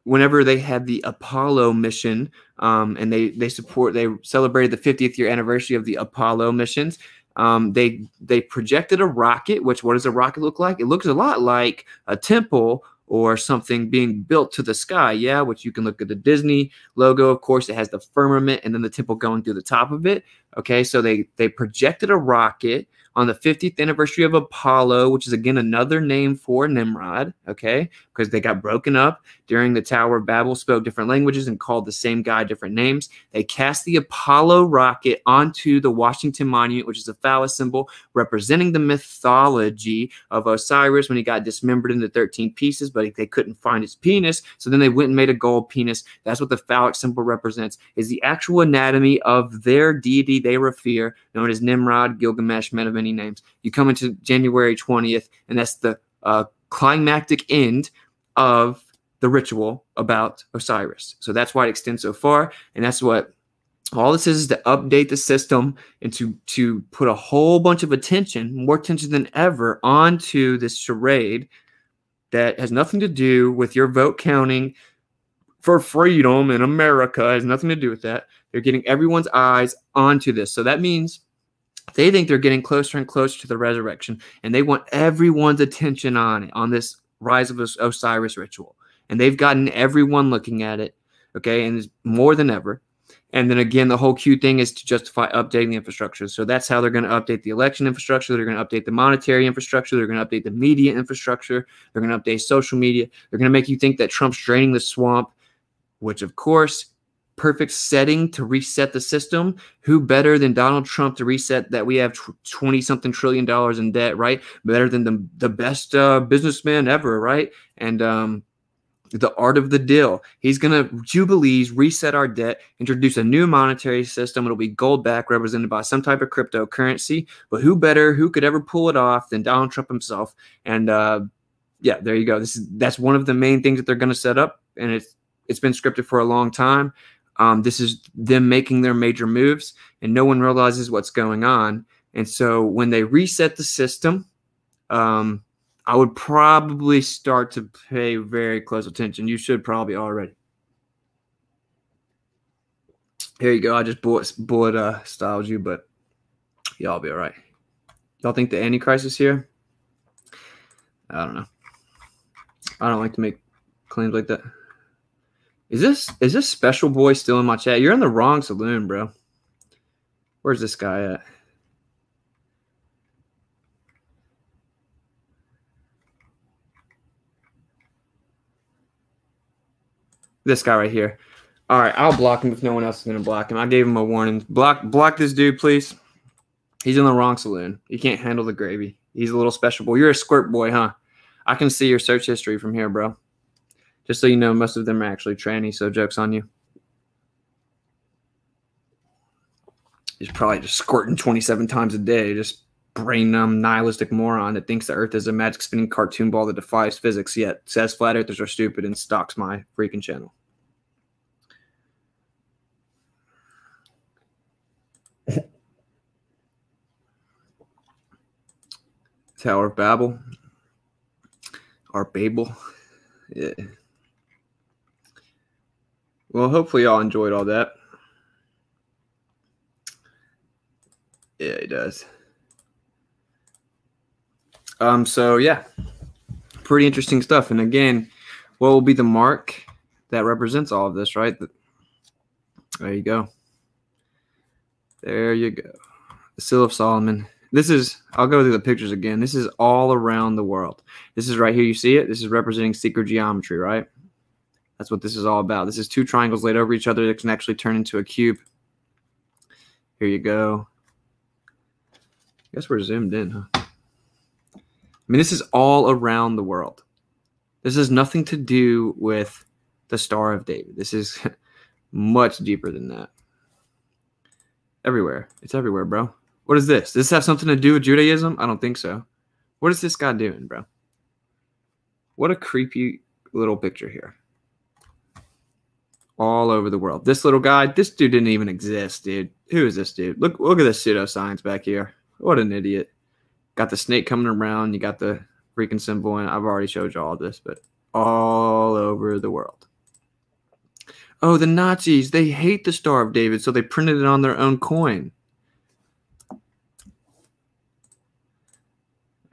whenever they had the Apollo mission, and they celebrated the 50th year anniversary of the Apollo missions, they projected a rocket. What does a rocket look like? It looks a lot like a temple or something being built to the sky, yeah, which you can look at the Disney logo. Of course, it has the firmament and then the temple going through the top of it. Okay, so they projected a rocket on the 50th anniversary of Apollo, which is, again, another name for Nimrod, okay, because they got broken up during the Tower of Babel, spoke different languages, and called the same guy different names. They cast the Apollo rocket onto the Washington Monument, which is a phallus symbol representing the mythology of Osiris when he got dismembered into 13 pieces, but they couldn't find his penis, so then they went and made a gold penis. That's what the phallic symbol represents, is the actual anatomy of their deity they revere, known as Nimrod, Gilgamesh, men of many names. You come into January 20th, and that's the climactic end of the ritual about Osiris. So that's why it extends so far, and that's what all this is to update the system and to put a whole bunch of attention, more attention than ever, onto this charade that has nothing to do with your vote counting for freedom in America. It has nothing to do with that. They're getting everyone's eyes onto this. So that means they think they're getting closer and closer to the resurrection, and they want everyone's attention on it, on this rise of Osiris ritual. And they've gotten everyone looking at it, okay, and it's more than ever. And then again, the whole Q thing is to justify updating the infrastructure. So that's how they're going to update the election infrastructure. They're going to update the monetary infrastructure. They're going to update the media infrastructure. They're going to update social media. They're going to make you think that Trump's draining the swamp, which, of course, perfect setting to reset the system. Who better than Donald Trump to reset that? We have 20-something trillion dollars in debt, right? Better than the best businessman ever, right? And the art of the deal. He's going to jubilees, reset our debt, introduce a new monetary system. It'll be gold back, represented by some type of cryptocurrency. But who could ever pull it off than Donald Trump himself? And yeah, there you go. That's one of the main things that they're going to set up, and it's been scripted for a long time. This is them making their major moves, and no one realizes what's going on. And so when they reset the system, I would probably start to pay very close attention. You should probably already. Here you go. I just bullet styled you, but y'all be all right. Y'all think the Antichrist is here? I don't know. I don't like to make claims like that. Is this special boy still in my chat? You're in the wrong saloon, bro. Where's this guy at? This guy right here. All right, I'll block him if no one else is going to block him. I gave him a warning. Block this dude, please. He's in the wrong saloon. He can't handle the gravy. He's a little special boy. You're a squirt boy, huh? I can see your search history from here, bro. Just so you know, most of them are actually tranny, so joke's on you. He's probably just squirting 27 times a day, just brain-numb, nihilistic moron that thinks the Earth is a magic spinning cartoon ball that defies physics, yet says flat earthers are stupid and stalks my freaking channel. Tower of Babel. Or Babel. Yeah. Well, hopefully y'all enjoyed all that. Yeah, he does. So yeah, pretty interesting stuff. And again, what will be the mark that represents all of this, right? There you go. There you go. The Seal of Solomon. This is, I'll go through the pictures again. This is all around the world. This is right here. You see it? This is representing secret geometry, right? That's what this is all about. This is two triangles laid over each other that can actually turn into a cube. Here you go. I guess we're zoomed in, huh? I mean, this is all around the world. This has nothing to do with the Star of David. This is much deeper than that. Everywhere. It's everywhere, bro. What is this? Does this have something to do with Judaism? I don't think so. What is this guy doing, bro? What a creepy little picture here. All over the world. This little guy, this dude didn't even exist, dude. Who is this dude? Look at this pseudoscience back here. What an idiot. Got the snake coming around. You got the freaking symbol, and I've already showed you all this, but all over the world. Oh, the Nazis, they hate the Star of David, so they printed it on their own coin.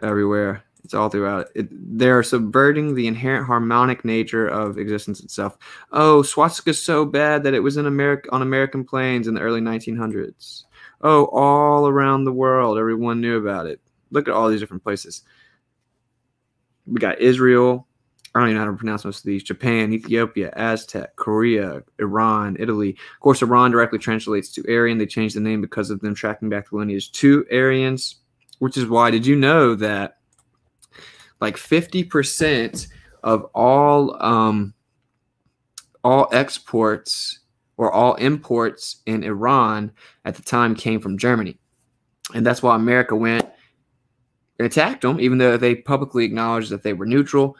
Everywhere. It's all throughout it. They're subverting the inherent harmonic nature of existence itself. Oh, swastika's so bad that it was in America on American planes in the early 1900s. Oh, all around the world, everyone knew about it. Look at all these different places. We got Israel. I don't even know how to pronounce most of these. Japan, Ethiopia, Aztec, Korea, Iran, Italy. Of course, Iran directly translates to Aryan. They changed the name because of them tracking back the lineage to Aryans, which is why, did you know that like 50% of all exports or all imports in Iran at the time came from Germany? And that's why America went and attacked them, even though they publicly acknowledged that they were neutral.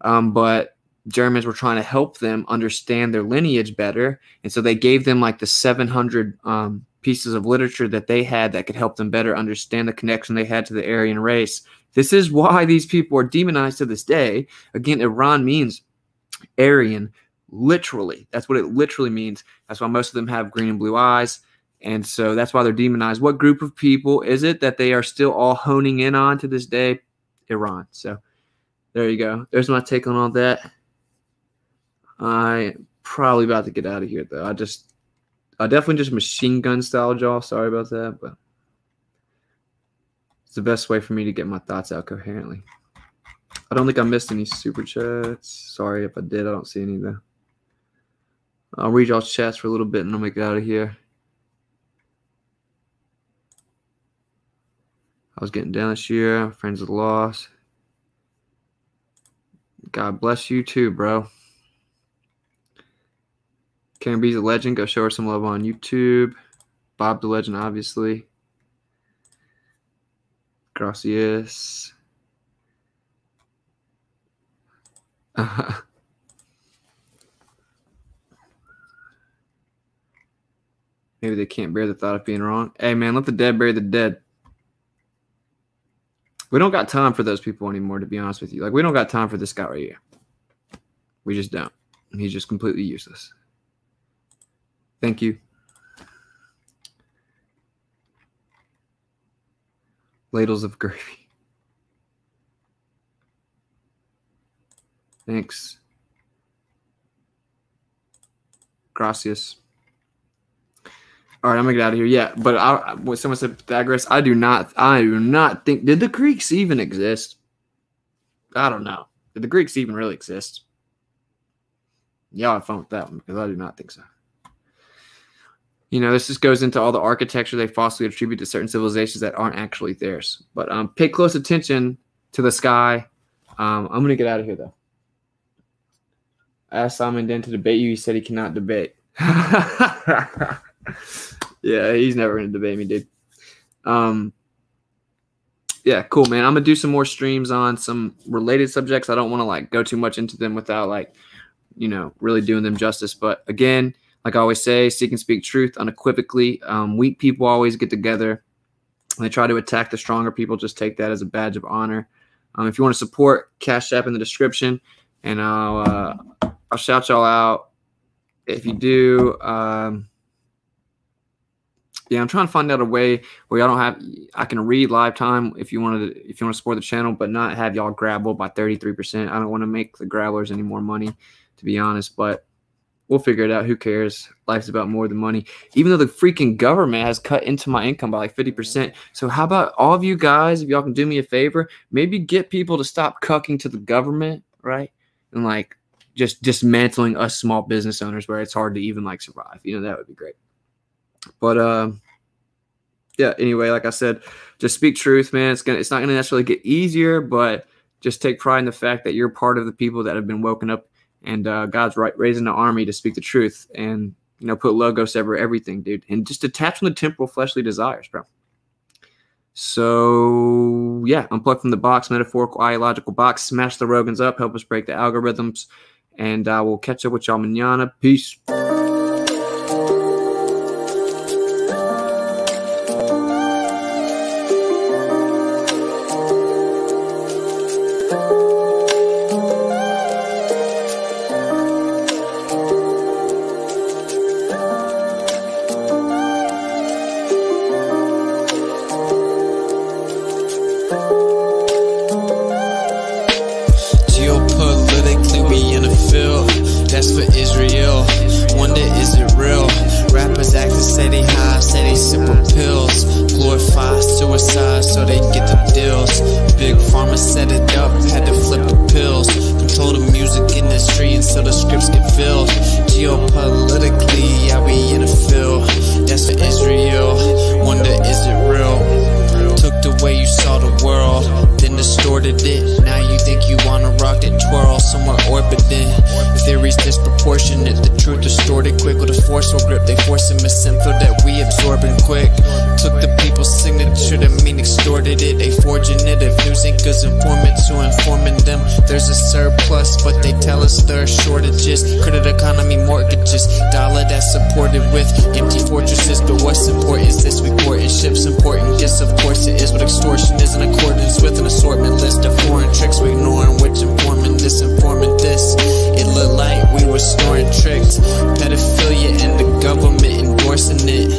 But Germans were trying to help them understand their lineage better. And so they gave them like the 700 pieces of literature that they had that could help them better understand the connection they had to the Aryan race. This is why these people are demonized to this day. Again, Iran means Aryan, literally. That's what it literally means. That's why most of them have green and blue eyes. And so that's why they're demonized. What group of people is it that they are still all honing in on to this day? Iran. So there you go. There's my take on all that. I'm probably about to get out of here, though. I definitely just machine gun style y'all. Sorry about that, but it's the best way for me to get my thoughts out coherently. I don't think I missed any super chats. Sorry if I did. I don't see any, though. I'll read y'all's chats for a little bit, and I'll make it out of here. I was getting down this year. Friends of the loss. God bless you too, bro. Karen B's a legend. Go show her some love on YouTube. Bob the legend, obviously. Gracias. Maybe they can't bear the thought of being wrong. Hey, man, let the dead bury the dead. We don't got time for those people anymore, to be honest with you. Like, we don't got time for this guy right here. We just don't. He's just completely useless. Thank you. Ladles of gravy. Thanks. Gracias. All right, I'm gonna get out of here. Yeah, but what someone said Pythagoras, I do not think. Did the Greeks even exist? I don't know. Did the Greeks even really exist? Y'all have fun with that one, because I do not think so. You know, this just goes into all the architecture they falsely attribute to certain civilizations that aren't actually theirs. But pay close attention to the sky. I'm gonna get out of here though. I asked Simon Den to debate you. He said he cannot debate. Yeah, he's never gonna debate me, dude. Yeah, cool, man. I'm gonna do some more streams on some related subjects. I don't want to like go too much into them without like, you know, really doing them justice. But again, like I always say, seek and speak truth unequivocally. Weak people always get together. They try to attack the stronger people. Just take that as a badge of honor. If you want to support, Cash App in the description, and I'll shout y'all out if you do. Yeah, I'm trying to find out a way where y'all don't have. I can read live time if you want to support the channel, but not have y'all grabble by 33%. I don't want to make the grabblers any more money, to be honest. But we'll figure it out. Who cares? Life's about more than money. Even though the freaking government has cut into my income by like 50%. So how about all of you guys, if y'all can do me a favor, maybe get people to stop cucking to the government, right? And like just dismantling us small business owners where it's hard to even like survive. You know, that would be great. But yeah, anyway, like I said, just speak truth, man. It's not gonna necessarily get easier, but just take pride in the fact that you're part of the people that have been woken up, and God's raising an army to speak the truth, and you know, put logos over everything, dude, and just detach from the temporal fleshly desires, bro. So yeah, unplug from the box, metaphorical, ideological box, smash the Rogans up, help us break the algorithms, and we'll catch up with y'all mañana. Peace. That's for Israel. Wonder, is it real? Rappers acting say they high, say they sipping pills. Glorify suicide so they get the deals. Big pharma set it up, had to flip the pills. Control the music industry until the scripts get filled. Geopolitically, yeah, we in the field. That's for Israel. Wonder, is it real? Took the way you saw the world, then distorted it. Now you think you wanna rock that twirl somewhere orbiting. Theories disproportionate, the truth distorted quick with a forceful grip. They forcing misinfo that we absorbing quick. Took the people's signature to mean extorted it. They forging it. If news ain't good informants who informing them, there's a surplus, but they tell us there are shortages. Credit economy mortgages, dollar that's supported with empty fortresses. But what's important is this: we porting ships, important gifts. Of course it is, but extortion is in accordance with an assortment list of foreign tricks. We ignoring which informant this, informant this. It looked like we were snoring tricked. Pedophilia and the government endorsing it.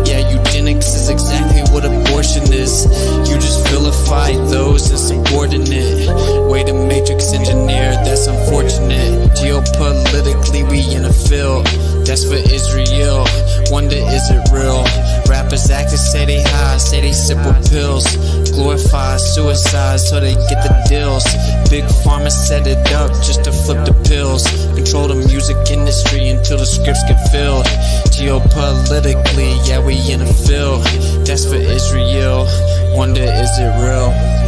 Yeah, eugenics is exactly what abortion is. You just vilify those insubordinate. Way to matrix engineer, that's unfortunate. Geopolitically, we in a field. That's for Israel. Wonder, is it real? Rappers acting say they high, say they sipping pills. Glorify suicide so they get the deals. Big pharma set it up just to flip the pills. Control the music industry until the scripts get filled. Geopolitically, yeah, we in a field. That's for Israel. Wonder, is it real?